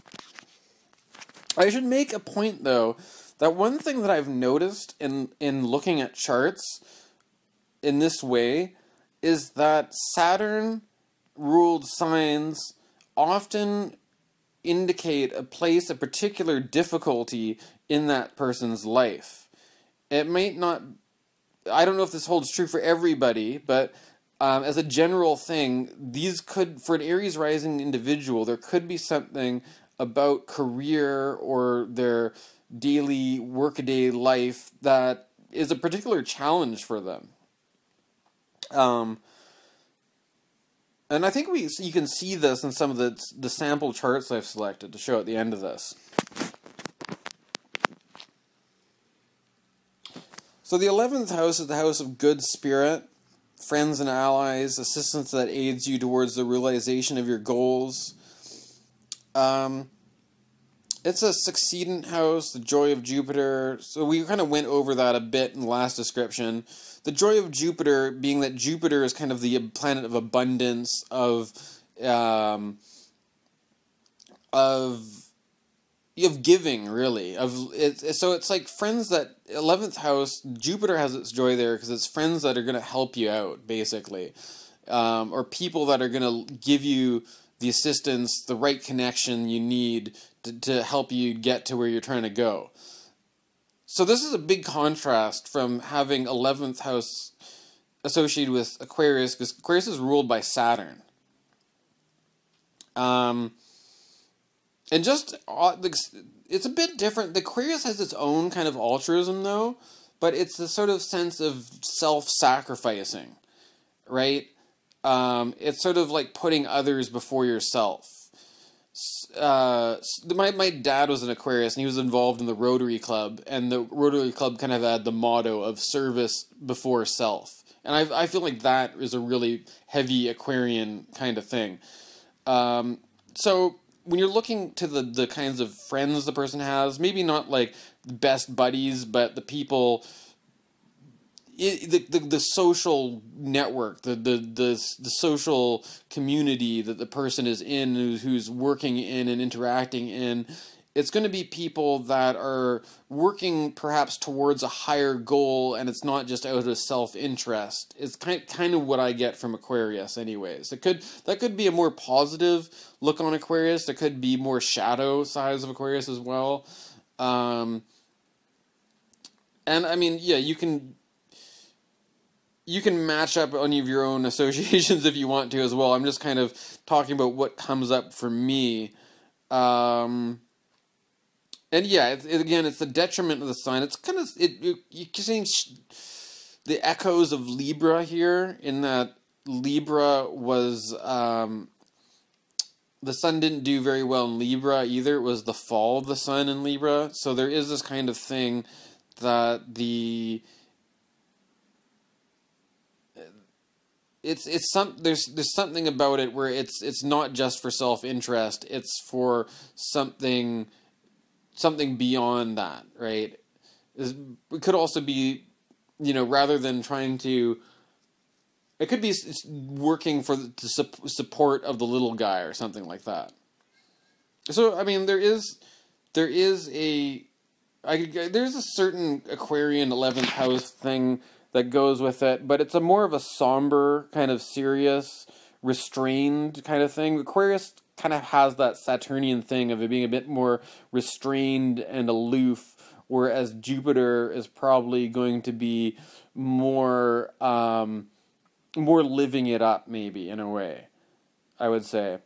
I should make a point though that one thing that I've noticed in looking at charts in this way is that Saturn ruled signs often indicate a particular difficulty in that person's life. It might not, I don't know if this holds true for everybody, but as a general thing, for an Aries rising individual, there could be something about career or their daily workaday life that is a particular challenge for them. And I think you can see this in some of the sample charts I've selected to show at the end of this. So the 11th house is the house of good spirit, friends and allies, assistance that aids you towards the realization of your goals. It's a succeedant house, the joy of Jupiter. So we kind of went over that a bit in the last description. The joy of Jupiter being that Jupiter is kind of the planet of abundance, of giving, really. So it's like friends that 11th house, Jupiter has its joy there because it's friends that are going to help you out, basically, or people that are going to give you the assistance, the right connection you need to help you get to where you're trying to go. So this is a big contrast from having 11th house associated with Aquarius, because Aquarius is ruled by Saturn. And just, it's a bit different. The Aquarius has its own kind of altruism, though, but it's the sort of sense of self-sacrificing, right? It's sort of like putting others before yourself. My dad was an Aquarius, and he was involved in the Rotary Club, and the Rotary Club kind of had the motto of service before self. And I feel like that is a really heavy Aquarian kind of thing. So when you're looking to the kinds of friends the person has, maybe not like the best buddies, but the people, the social network, the social community that the person is in, who's working in and interacting in, it's going to be people that are working perhaps towards a higher goal, and it's not just out of self-interest. It's kind of what I get from Aquarius anyways. That could be a more positive look on Aquarius. There could be more shadow sides of Aquarius as well. And I mean, yeah, you can match up any of your own associations if you want to as well. I'm just kind of talking about what comes up for me. And yeah, again, it's the detriment of the sign. It's kind of, you're seeing the echoes of Libra here, in that Libra was, the sun didn't do very well in Libra either. It was the fall of the sun in Libra. So there is this kind of thing that there's something about it where it's not just for self-interest, it's for something beyond that, right? It could also be, rather than trying to, it could be working for the support of the little guy or something like that. So I mean, there's a certain Aquarian 11th house thing that goes with it, but it's a more of a somber, kind of serious, restrained kind of thing. Aquarius kind of has that Saturnian thing of it being a bit more restrained and aloof, whereas Jupiter is probably going to be more living it up, maybe, in a way, I would say.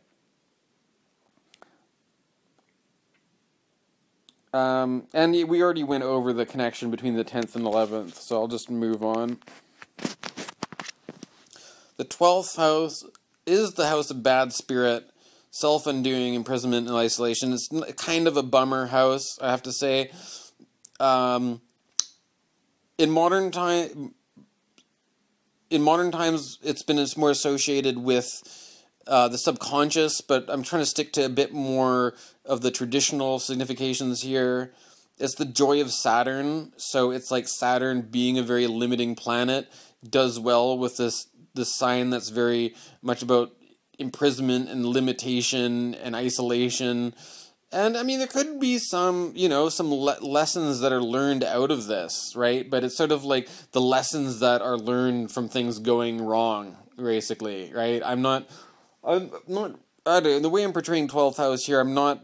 And we already went over the connection between the 10th and 11th, so I'll just move on. The 12th house is the house of bad spirit, self-undoing, imprisonment, and isolation. It's kind of a bummer house, I have to say. In modern times, it's more associated with the subconscious, but I'm trying to stick to a bit more of the traditional significations here. It's the joy of Saturn, so it's like Saturn, being a very limiting planet, does well with this sign that's very much about imprisonment and limitation and isolation. And I mean, there could be some, some lessons that are learned out of this, right? But it's sort of like the lessons that are learned from things going wrong, basically, right? I'm not, in the way I'm portraying 12th house here, I'm not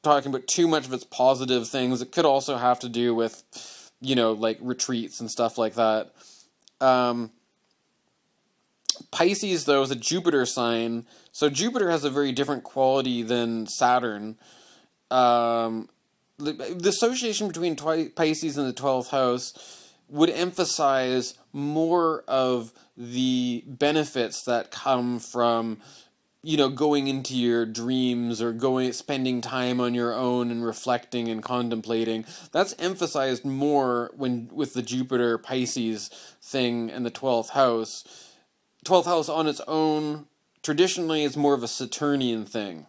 talking about too much of its positive things. It could also have to do with, like retreats and stuff like that. Pisces, though, is a Jupiter sign, so Jupiter has a very different quality than Saturn. The association between Pisces and the 12th house would emphasize more of the benefits that come from, going into your dreams, or spending time on your own and reflecting and contemplating. That's emphasized more with the Jupiter Pisces thing and the 12th house. 12th house on its own, traditionally, is more of a Saturnian thing.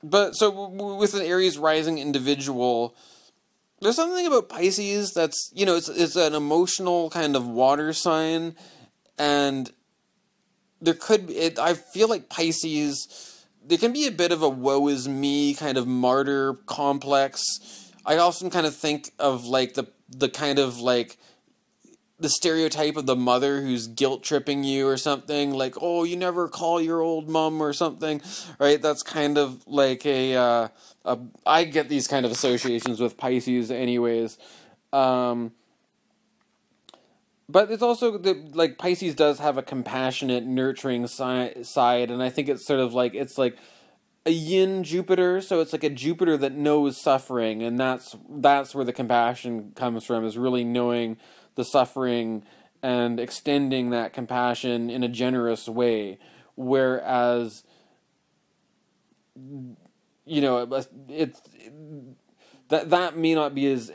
But so with an Aries rising individual, there's something about Pisces that's, it's an emotional kind of water sign, and there could be, I feel like Pisces, there can be a bit of a woe is me kind of martyr complex. I often kind of think of like the kind of like the stereotype of the mother who's guilt tripping you or something, like, oh, you never call your old mom or something, right? That's kind of like I get these kind of associations with Pisces anyways. But it's also, like, Pisces does have a compassionate, nurturing side, and I think it's sort of like, it's like a yin Jupiter, so it's like a Jupiter that knows suffering, and that's where the compassion comes from, is really knowing the suffering and extending that compassion in a generous way. Whereas, it's that may not be as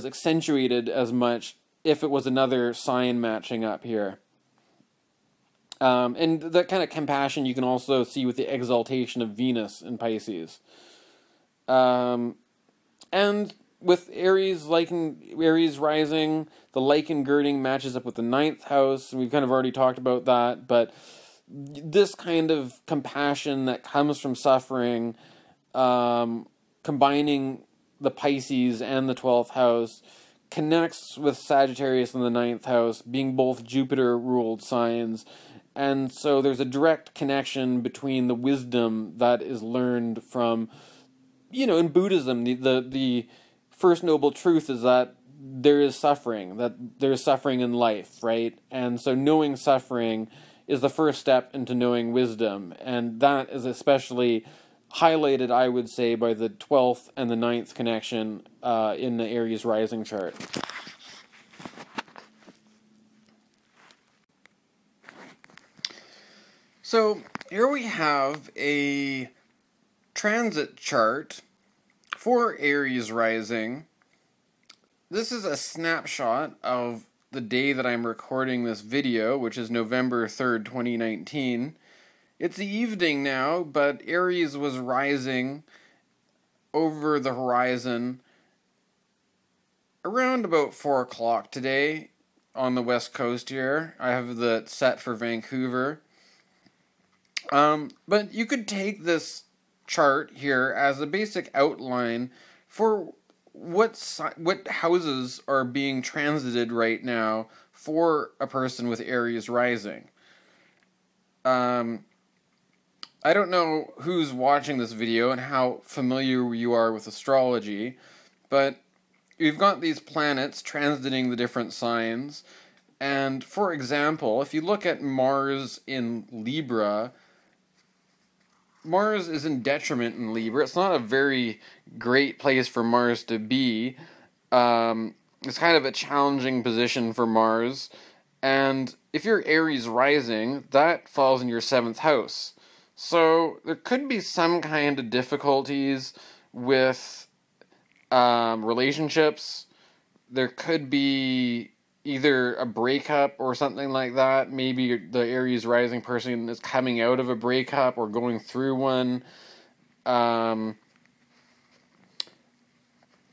accentuated as much if it was another sign matching up here. And that kind of compassion you can also see with the exaltation of Venus in Pisces. And with Aries rising, the lichen girding matches up with the 9th house, and we've kind of already talked about that, but this kind of compassion that comes from suffering, combining the Pisces and the 12th house, connects with Sagittarius in the 9th house, being both Jupiter-ruled signs, and so there's a direct connection between the wisdom that is learned from, in Buddhism, the first noble truth is that there is suffering in life, right? And so knowing suffering is the first step into knowing wisdom, and that is especially highlighted, I would say, by the 12th and the 9th connection in the Aries rising chart. So here we have a transit chart for Aries rising. This is a snapshot of the day that I'm recording this video, which is November 3rd, 2019. It's the evening now, but Aries was rising over the horizon around about 4 o'clock today on the west coast here. I have the set for Vancouver. But you could take this chart here as a basic outline for what houses are being transited right now for a person with Aries rising. I don't know who's watching this video and how familiar you are with astrology, but you've got these planets transiting the different signs, and for example, if you look at Mars in Libra, Mars is in detriment in Libra. It's not a very great place for Mars to be. It's kind of a challenging position for Mars. And if you're Aries rising, that falls in your 7th house. So there could be some kind of difficulties with relationships. There could be either a breakup or something like that. Maybe the Aries rising person is coming out of a breakup or going through one.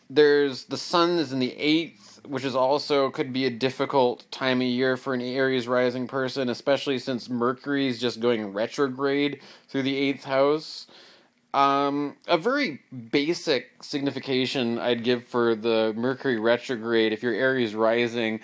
There's the sun is in the 8th, which is also could be a difficult time of year for an Aries rising person, especially since Mercury is just going retrograde through the 8th house. A very basic signification I'd give for the Mercury retrograde, if you're Aries rising,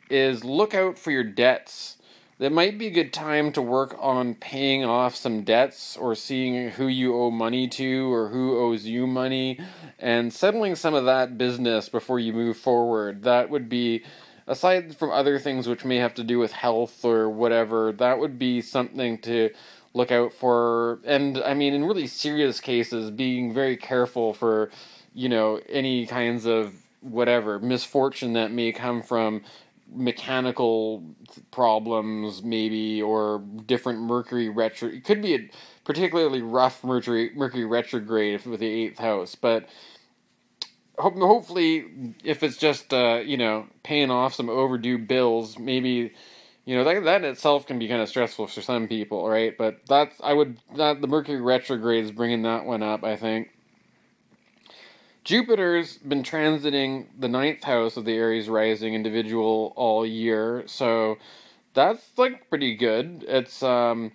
is look out for your debts. That might be a good time to work on paying off some debts or seeing who you owe money to or who owes you money and settling some of that business before you move forward. That would be, aside from other things which may have to do with health or whatever, that would be something to look out for. And I mean, in really serious cases, being very careful for, any kinds of whatever misfortune that may come from mechanical problems, maybe, or different Mercury retro. It could be a particularly rough Mercury retrograde with the 8th house, but hopefully, if it's just paying off some overdue bills, maybe You know, that in itself can be kind of stressful for some people, right? But the Mercury retrograde is bringing that one up, I think. Jupiter's been transiting the 9th house of the Aries Rising individual all year, so that's, like, pretty good. It's, you know,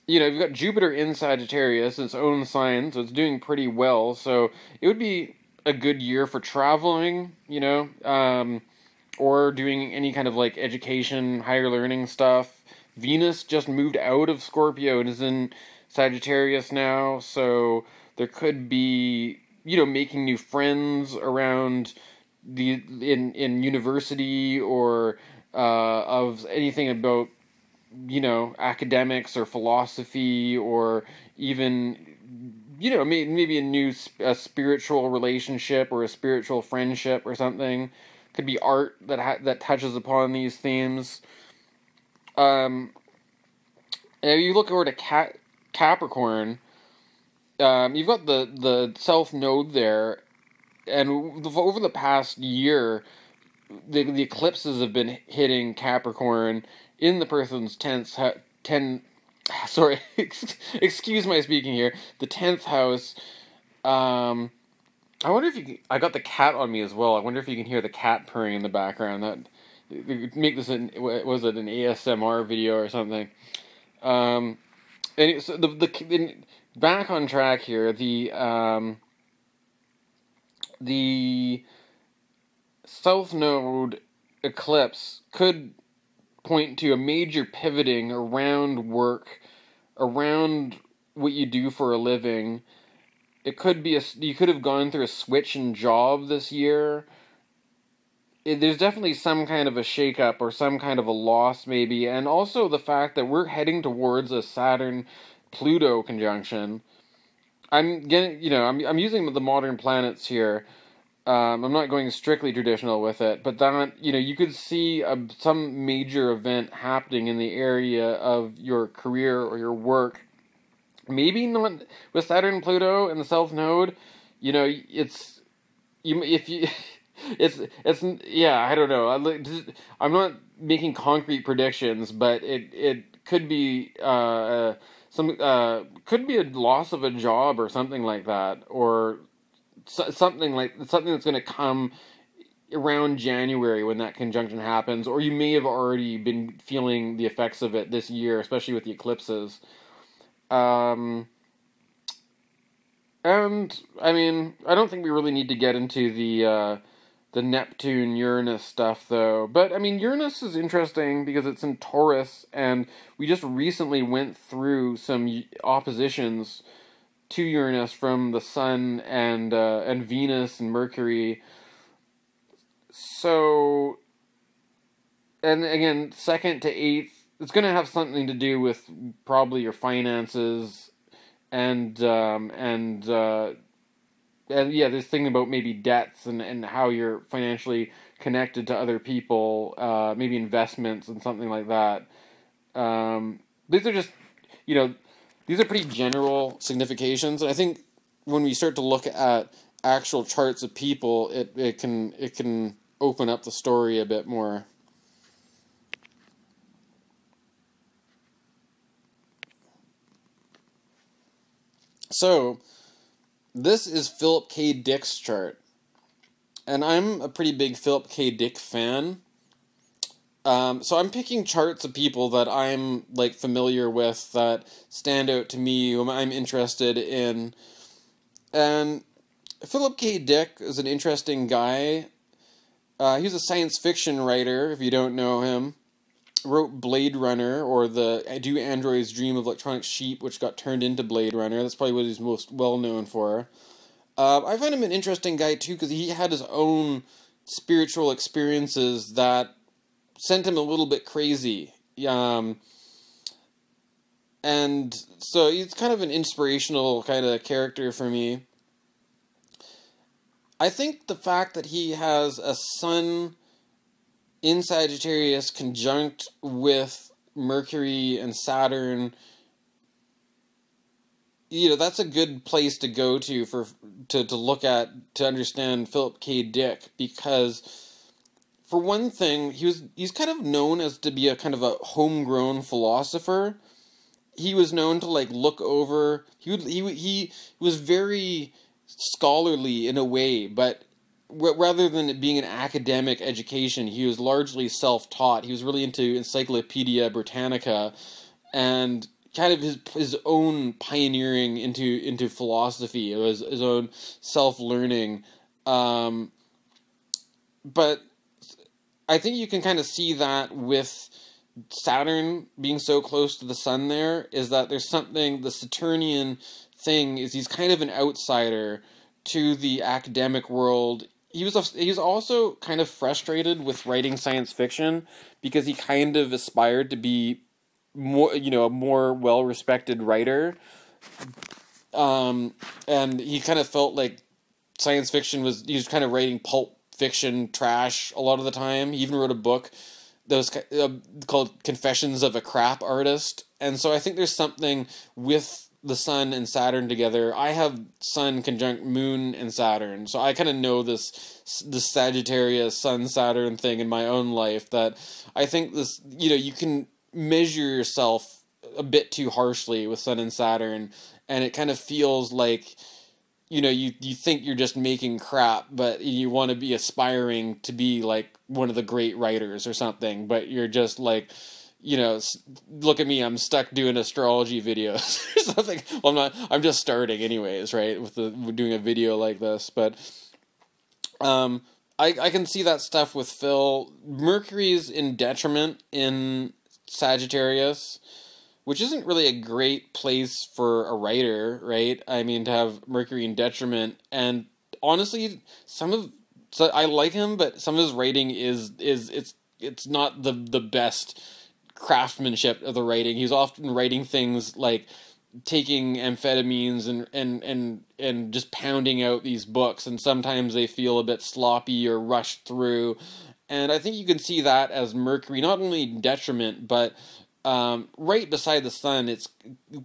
you've got Jupiter in Sagittarius, its own sign, so it's doing pretty well, so it would be a good year for traveling, you know, or doing any kind of, like, education, higher learning stuff. Venus just moved out of Scorpio and is in Sagittarius now, so there could be, you know, making new friends around in university, or of anything about, you know, academics or philosophy, or even, you know, maybe a spiritual relationship or a spiritual friendship or something. Could be art that touches upon these themes. And if you look over to Capricorn, you've got the South Node there, and over the past year, the eclipses have been hitting Capricorn in the person's 10. Sorry, excuse my speaking here. The 10th house. I wonder if I got the cat on me as well. I wonder if you can hear the cat purring in the background. That make this an ASMR video or something. And so back on track here. The South Node eclipse could point to a major pivoting around work, around what you do for a living. It could be you could have gone through a switch in job this year. There's definitely some kind of a shakeup or some kind of a loss maybe, and also the fact that we're heading towards a Saturn-Pluto conjunction. I'm using the modern planets here. I'm not going strictly traditional with it, but that, you know, you could see some major event happening in the area of your career or your work. Maybe not with Saturn and Pluto and the South Node. You know, it's I don't know. I'm not making concrete predictions, but it could be could be a loss of a job or something like that, or something that's going to come around January when that conjunction happens, or you may have already been feeling the effects of it this year, especially with the eclipses. And I mean, I don't think we really need to get into the Neptune Uranus stuff though. But I mean, Uranus is interesting because it's in Taurus, and we just recently went through some oppositions to Uranus from the Sun and Venus and Mercury. So, and again, 2nd to 8th, it's going to have something to do with probably your finances, and yeah, this thing about maybe debts and how you're financially connected to other people, maybe investments and something like that. These are just, you know, these are pretty general significations, and I think when we start to look at actual charts of people, it can open up the story a bit more. So, this is Philip K. Dick's chart, and I'm a pretty big Philip K. Dick fan. So I'm picking charts of people that I'm like familiar with, that stand out to me, whom I'm interested in. And Philip K. Dick is an interesting guy. He's a science fiction writer, if you don't know him. Wrote Blade Runner, or the Do Androids Dream of Electronic Sheep, which got turned into Blade Runner. That's probably what he's most well known for. I find him an interesting guy too, because he had his own spiritual experiences that sent him a little bit crazy. And so he's kind of an inspirational kind of character for me. I think the fact that he has a Sun in Sagittarius conjunct with Mercury and Saturn, you know, that's a good place to go to look at, to understand Philip K. Dick, because for one thing, he's kind of known as to be a kind of a homegrown philosopher. He was known to like look over. He was very scholarly in a way, but rather than it being an academic education, he was largely self-taught. He was really into Encyclopedia Britannica, and kind of his own pioneering into philosophy. It was his own self-learning, but I think you can kind of see that with Saturn being so close to the sun. There is that there's something, the Saturnian thing is he's kind of an outsider to the academic world. He was also kind of frustrated with writing science fiction because he kind of aspired to be more, a more well-respected writer. And he kind of felt like science fiction he was kind of writing pulp fiction trash a lot of the time. He even wrote a book that was called Confessions of a Crap Artist. And so I think there's something with the Sun and Saturn together. I have Sun conjunct Moon and Saturn, so I kind of know this Sagittarius Sun Saturn thing in my own life, that I think this, you can measure yourself a bit too harshly with Sun and Saturn, and it kind of feels like you think you're just making crap, but you want to be aspiring to be like one of the great writers or something, but you're just like, look at me, I'm stuck doing astrology videos or something. Well, I'm just starting anyways, right, with doing a video like this, but I can see that stuff with Phil. Mercury's in detriment in Sagittarius, which isn't really a great place for a writer, right? I mean, to have Mercury in detriment, and honestly, I like him, but some of his writing it's not the best craftsmanship of the writing. He's often writing things like taking amphetamines and just pounding out these books, and sometimes they feel a bit sloppy or rushed through. And I think you can see that as Mercury, not only detriment, but right beside the sun, it's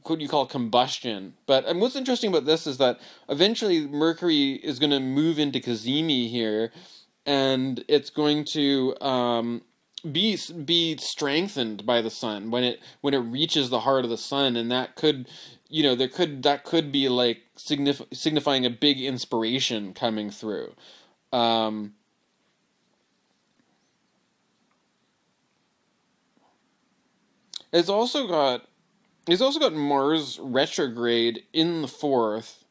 what you call combustion. But what's interesting about this is that eventually Mercury is going to move into Cazimi here, and it's going to be strengthened by the sun when it reaches the heart of the sun, and that could be like signifying a big inspiration coming through. He's also got Mars retrograde in the 4th.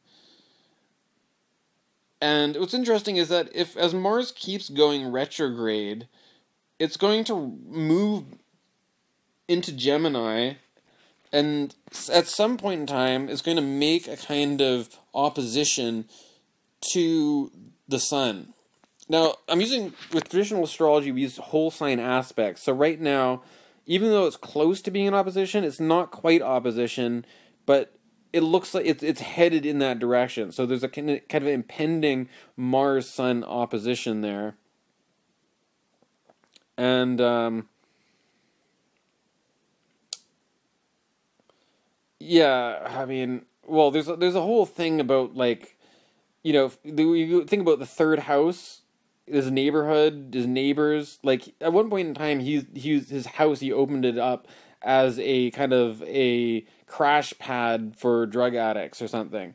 And what's interesting is that as Mars keeps going retrograde, it's going to move into Gemini, and at some point in time, it's going to make a kind of opposition to the sun. Now, with traditional astrology, we use whole sign aspects. So right now, even though it's close to being in opposition, it's not quite opposition, but it looks like it's headed in that direction. So there's a kind of impending Mars-Sun opposition there. And yeah, I mean, well, there's a whole thing about, like, you think about the 3rd house, his neighborhood, his neighbors. Like, at one point in time, his house, he opened it up as a kind of a crash pad for drug addicts or something.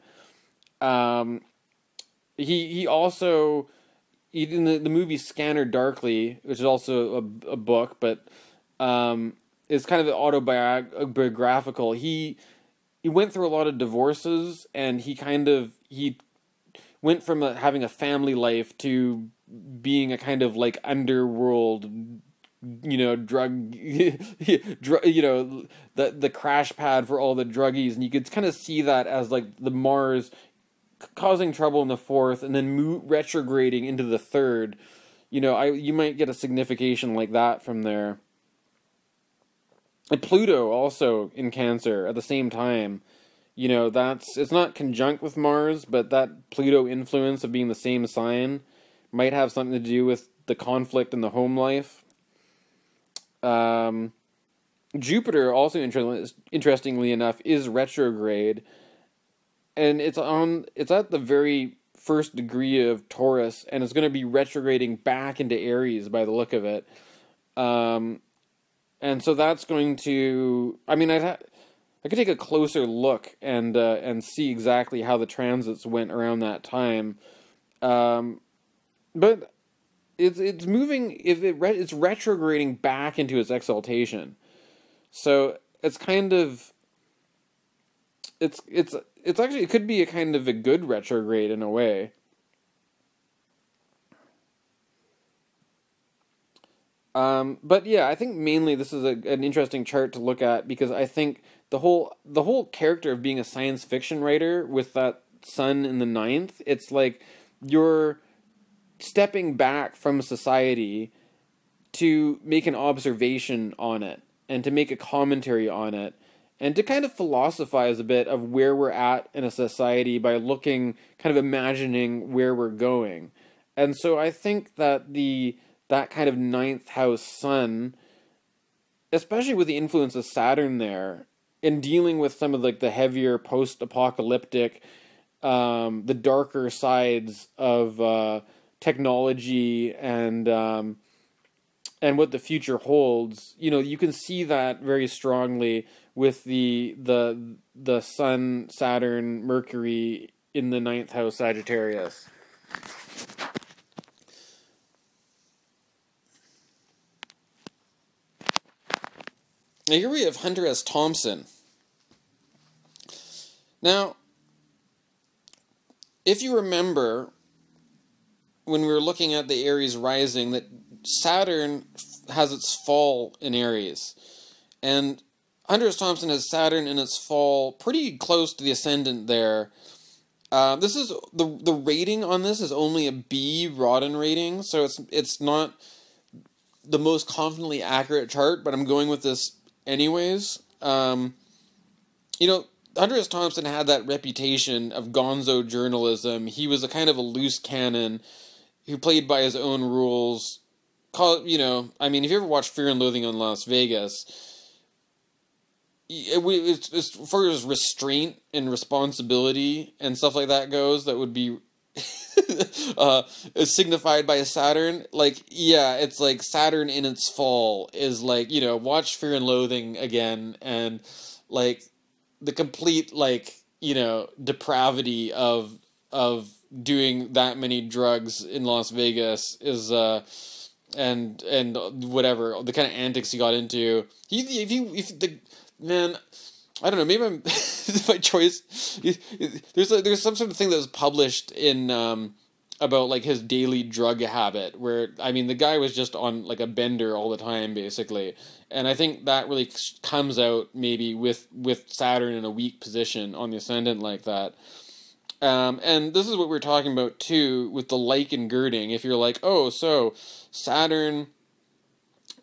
He also, in the movie Scanner Darkly, which is also a book, but it's kind of autobiographical. He went through a lot of divorces, and he went from having a family life to being a kind of like underworld, drug, the crash pad for all the druggies, and you could kind of see that as like the Mars causing trouble in the 4th, and then retrograding into the 3rd. You might get a signification like that from there. And Pluto also in Cancer at the same time. It's not conjunct with Mars, but that Pluto influence of being the same sign might have something to do with the conflict in the home life. Jupiter, also interestingly enough, is retrograde, and it's at the very first degree of Taurus, and it's going to be retrograding back into Aries by the look of it. And so that's going to, I mean, I could take a closer look and see exactly how the transits went around that time. But it's moving, it's retrograding back into its exaltation. So it's kind of, it's actually, it could be a kind of a good retrograde in a way. But yeah, I think mainly this is an interesting chart to look at, because I think the whole character of being a science fiction writer with that sun in the ninth, it's like you're stepping back from society to make an observation on it, and to make a commentary on it, and to kind of philosophize a bit of where we're at in a society by looking, kind of imagining where we're going. And so I think that that kind of ninth house sun, especially with the influence of Saturn there, in dealing with some of like the heavier post-apocalyptic, the darker sides of technology and what the future holds, you know, you can see that very strongly with the Sun, Saturn, Mercury in the ninth house Sagittarius. Now here we have Hunter S. Thompson. Now, if you remember, when we were looking at the Aries Rising, that Saturn has its fall in Aries. And Hunter S. Thompson has Saturn in its fall pretty close to the ascendant there. This is, the rating on this is only a B Rodden rating, so it's not the most confidently accurate chart, but I'm going with this anyways. You know, Hunter S. Thompson had that reputation of gonzo journalism. He was a kind of a loose cannon who played by his own rules. You know, I mean, if you ever watched Fear and Loathing in Las Vegas, as far as restraint and responsibility and stuff like that goes, that would be signified by a Saturn. Like, yeah, it's like Saturn in its fall is like, you know, watch Fear and Loathing again, and like the complete, like, you know, depravity of doing that many drugs in Las Vegas is and whatever the kind of antics he got into. Man, I don't know, maybe I'm my choice. There's some sort of thing that was published in about like his daily drug habit, where, I mean, the guy was just on like a bender all the time basically, and I think that really comes out maybe with Saturn in a weak position on the ascendant like that. And this is what we're talking about too with the lichen girding. If you're like, oh, so Saturn,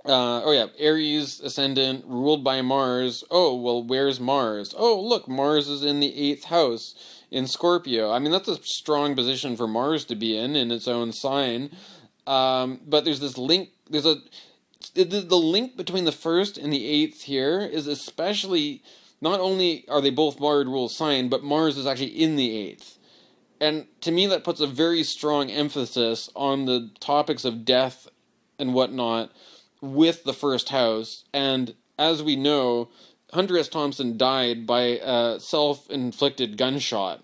oh yeah, Aries ascendant ruled by Mars. Oh, well, where's Mars? Oh, look, Mars is in the 8th house in Scorpio. I mean, that's a strong position for Mars to be in its own sign. But there's this link, the link between the 1st and the 8th here is especially, not only are they both Mars rule sign, but Mars is actually in the 8th. And to me, that puts a very strong emphasis on the topics of death and whatnot with the 1st house. And as we know, Hunter S. Thompson died by a self-inflicted gunshot.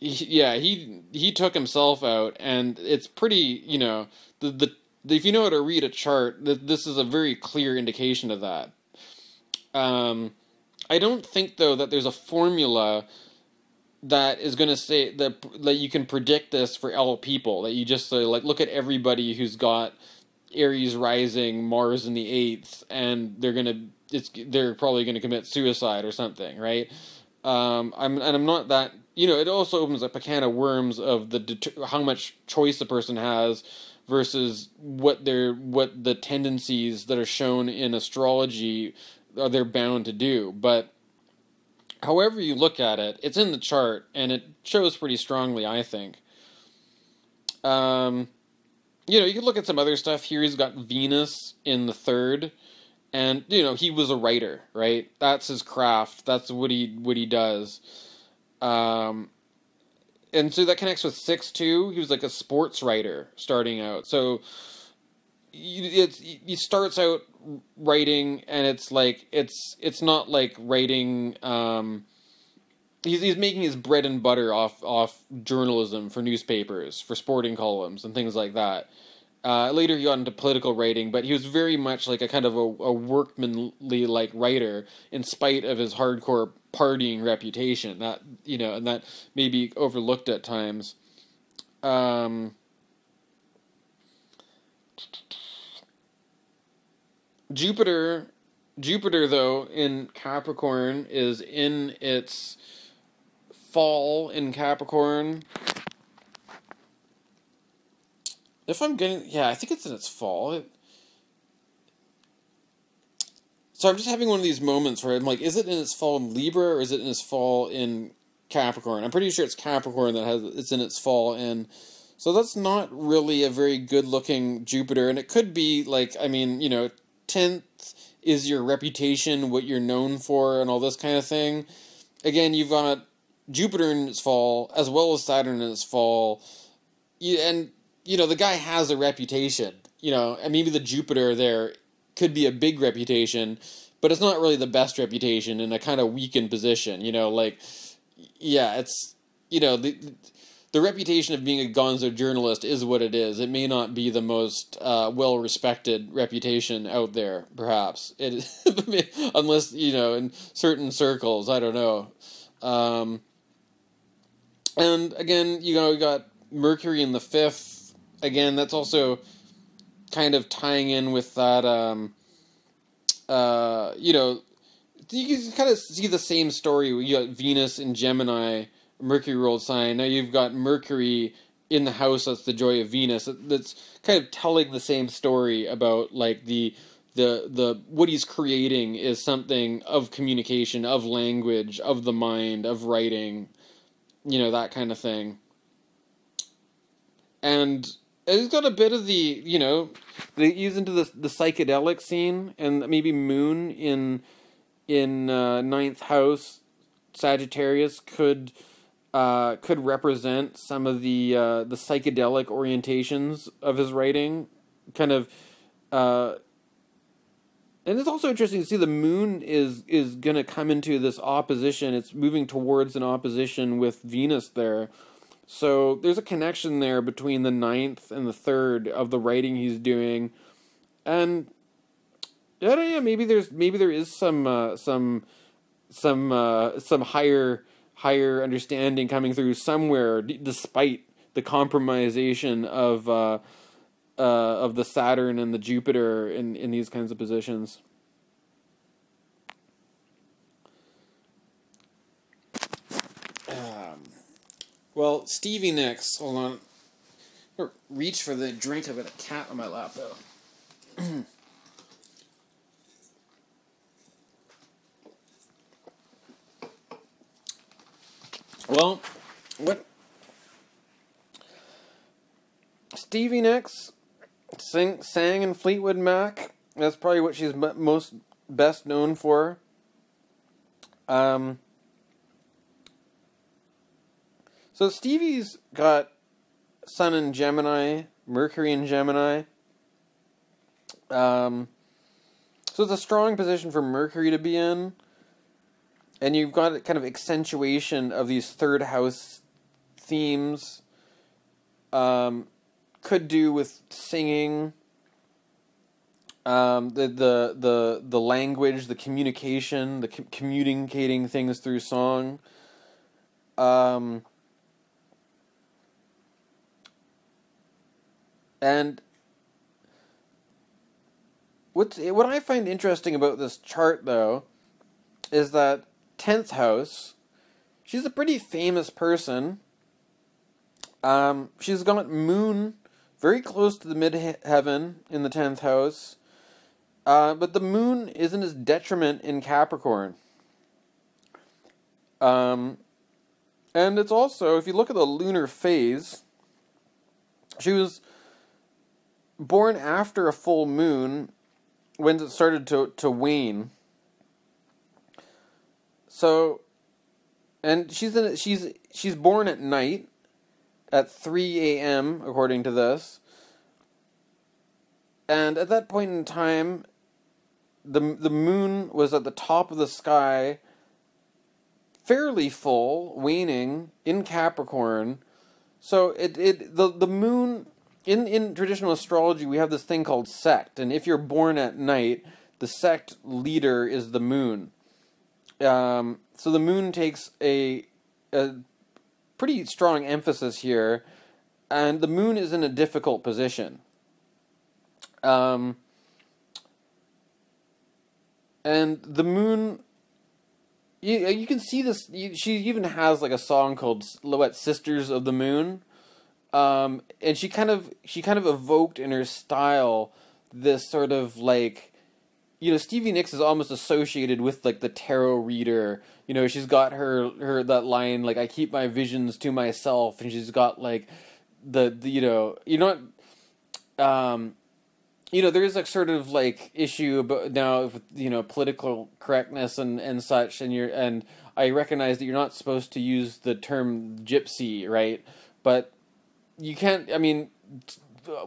He took himself out, and it's pretty, you know, if you know how to read a chart, this is a very clear indication of that. I don't think, though, that there's a formula that is going to say that you can predict this for all people, that you just say, like, look at everybody who's got Aries rising, Mars in the 8th, and they're probably going to commit suicide or something, right? I'm not that, you know, it also opens up a can of worms of how much choice a person has versus what the tendencies that are shown in astrology they're bound to do. But however you look at it, it's in the chart, and it shows pretty strongly, I think. You know, you can look at some other stuff here. He's got Venus in the 3rd, and, you know, he was a writer, right? That's his craft. That's what he does. and so that connects with 6 too. He was like a sports writer starting out. So he starts out writing, and it's like it's not like writing. He's making his bread and butter off journalism for newspapers, for sporting columns and things like that. Later he got into political writing, but he was very much like a kind of a workmanly like writer, in spite of his hardcore partying reputation. That, you know, and that may be overlooked at times. Jupiter though in Capricorn is in its fall in Capricorn. If I'm getting, yeah, I think it's in its fall. So I'm just having one of these moments where I'm like, is it in its fall in Libra, or is it in its fall in Capricorn? I'm pretty sure it's Capricorn it's in its fall in. So that's not really a very good looking Jupiter, and it could be like, I mean, you know, 10th is your reputation, what you're known for, and all this kind of thing. Again, you've got Jupiter in its fall, as well as Saturn in its fall, and, you know, the guy has a reputation, you know, and maybe the Jupiter there could be a big reputation, but it's not really the best reputation, in a kind of weakened position, you know, like, yeah, it's, you know, the reputation of being a gonzo journalist is what it is. It may not be the most well-respected reputation out there, perhaps. Unless, you know, in certain circles, I don't know. And again, you know, we got Mercury in the 5th. Again, that's also kind of tying in with that, you know, you can kind of see the same story. You got Venus in Gemini, Mercury ruled sign. Now you've got Mercury in the house that's the joy of Venus. That's kind of telling the same story about like the what he's creating is something of communication, of language, of the mind, of writing, you know, that kind of thing. And he's got a bit of the, you know, he's into the psychedelic scene, and maybe Moon in 9th house Sagittarius could represent some of the psychedelic orientations of his writing, kind of, and it's also interesting to see the Moon is going to come into this opposition. It's moving towards an opposition with Venus there, so there's a connection there between the 9th and the 3rd of the writing he's doing, and yeah, maybe there is some higher understanding coming through somewhere, despite the compromisation of the Saturn and the Jupiter in these kinds of positions. Well, Stevie Nicks, hold on. I'm gonna reach for the drink. I've got a cat on my lap, though. Well, what Stevie Nicks sang in Fleetwood Mac. That's probably what she's best known for. So Stevie's got Sun in Gemini, Mercury in Gemini. So it's a strong position for Mercury to be in. And you've got a kind of accentuation of these 3rd house themes. Could do with singing, the language, the communication, the communicating things through song. And what I find interesting about this chart, though, is that 10th house, she's a pretty famous person. She's got Moon very close to the midheaven in the 10th house, but the Moon is in its detriment in Capricorn. And it's also, if you look at the lunar phase, she was born after a full moon when it started to wane. So, and she's born at night, at 3 a.m., according to this. And at that point in time, the moon was at the top of the sky, fairly full, waning, in Capricorn. So the moon, in traditional astrology, we have this thing called sect, and if you're born at night, the sect leader is the moon. So the moon takes a pretty strong emphasis here, and the moon is in a difficult position. And the moon, you can see this. She even has like a song called "Sisters of the Moon," and she kind of evoked in her style this sort of like, Stevie Nicks is almost associated with like the tarot reader. She's got her that line like, "I keep my visions to myself," and she's got like there is a sort of like issue about now with political correctness and such, and I recognize that you're not supposed to use the term gypsy, right? But you can't. I mean,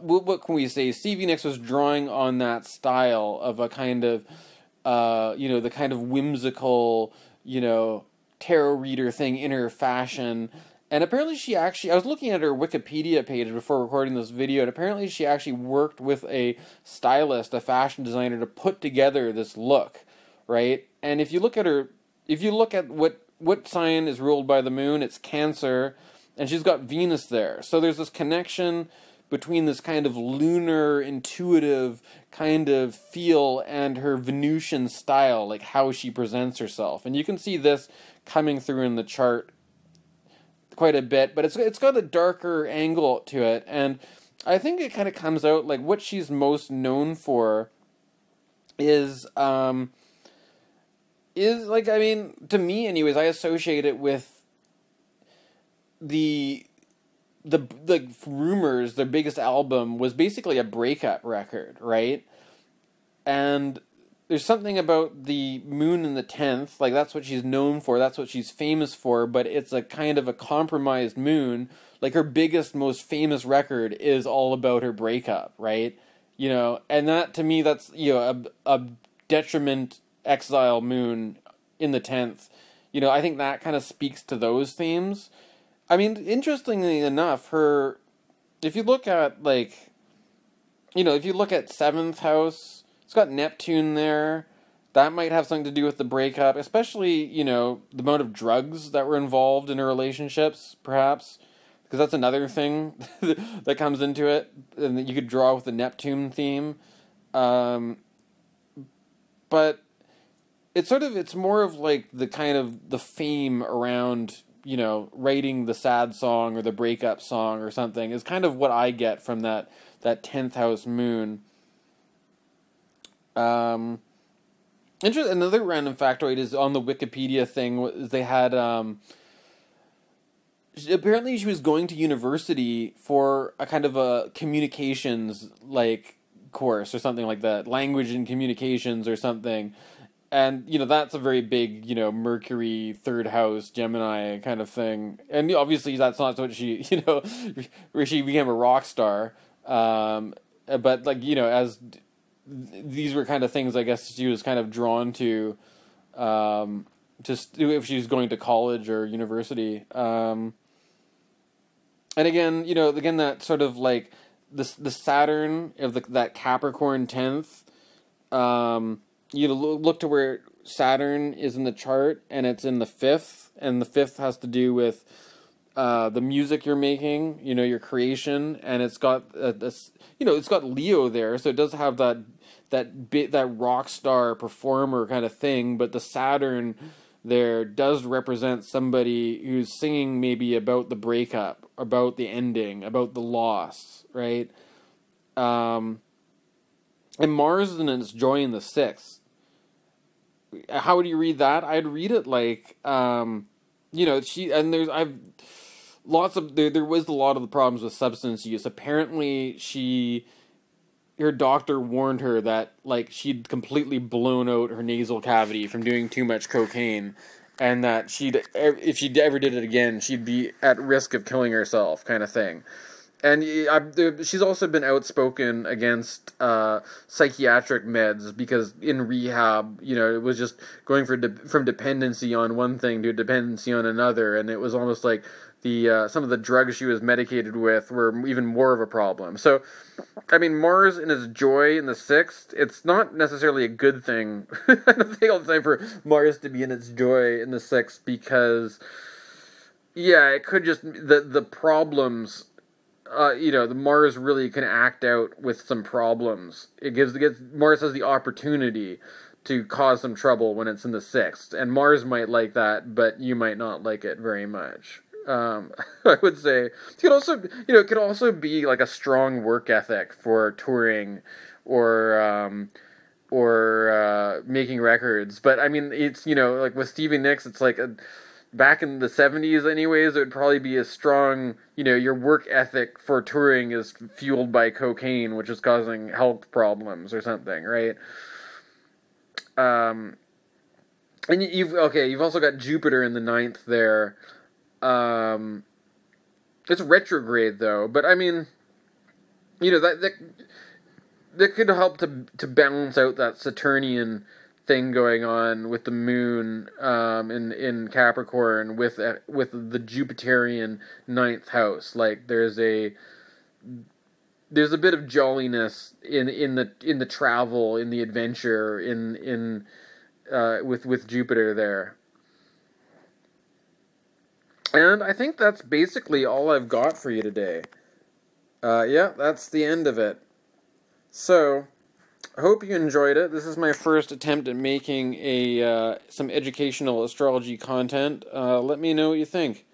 what can we say? Stevie Nicks was drawing on that style of a kind of, the kind of whimsical, tarot reader thing in her fashion. And apparently I was looking at her Wikipedia page before recording this video, and apparently she actually worked with a stylist, a fashion designer, to put together this look, right? And if you look at what sign is ruled by the moon, it's Cancer, and she's got Venus there. So there's this connection between this kind of lunar, intuitive kind of feel and her Venusian style, like how she presents herself. And you can see this coming through in the chart quite a bit, but it's got a darker angle to it, and I think it kind of comes out like what she's most known for is like, I mean, to me anyways, I associate it with the Rumors. Their biggest album was basically a breakup record, right? And there's something about the moon in the 10th, like that's what she's known for, that's what she's famous for, but it's a kind of a compromised moon. Like her biggest, most famous record is all about her breakup, right? And that, to me, that's, a detriment exile moon in the 10th. I think that kind of speaks to those themes. I mean, interestingly enough, if you look at, like, if you look at 7th house, it's got Neptune there. That might have something to do with the breakup, especially, the amount of drugs that were involved in her relationships, perhaps. Because that's another thing that comes into it, and that you could draw with the Neptune theme. But it's more of like the kind of the fame around, writing the sad song or the breakup song or something is kind of what I get from that 10th house moon. Another random factoid is on the Wikipedia thing. They had apparently she was going to university for a kind of a communications like course or something like that, language and communications or something. And that's a very big Mercury 3rd house Gemini kind of thing. And obviously that's not what she where she became a rock star. But like as these were kind of things I guess she was kind of drawn to, just if she was going to college or university. And again, that sort of like the Saturn of that Capricorn 10th. Look to where Saturn is in the chart, and it's in the 5th, and the 5th has to do with the music you're making, your creation, and it's got it's got Leo there, so it does have that rock star performer kind of thing, but the Saturn there does represent somebody who's singing maybe about the breakup, about the ending, about the loss, right? And Mars is in its joy in the 6th. How would you read that? I'd read it like, there was a lot of the problems with substance use. Apparently her doctor warned her that like she'd completely blown out her nasal cavity from doing too much cocaine, and that if she ever did it again, she'd be at risk of killing herself, kind of thing. And she's also been outspoken against psychiatric meds, because in rehab, it was just going from dependency on one thing to dependency on another, and it was almost like some of the drugs she was medicated with were even more of a problem. So, I mean, Mars in its joy in the 6th, it's not necessarily a good thing. I don't think all the time for Mars to be in its joy in the 6th, because, yeah, it could just, the problems, the Mars really can act out with some problems. Mars has the opportunity to cause some trouble when it's in the 6th, and Mars might like that, but you might not like it very much. I would say it could also be like a strong work ethic for touring or making records. But I mean, it's, like with Stevie Nicks, it's like back in the 70s anyways, it would probably be a strong, your work ethic for touring is fueled by cocaine, which is causing health problems or something, right? And you've also got Jupiter in the 9th there. It's retrograde though, but I mean, that could help to balance out that Saturnian thing going on with the moon in Capricorn with the Jupiterian 9th house. Like there's a bit of jolliness in the travel, in the adventure, with Jupiter there. And I think that's basically all I've got for you today. Yeah, that's the end of it. So, I hope you enjoyed it. This is my first attempt at making some educational astrology content. Let me know what you think.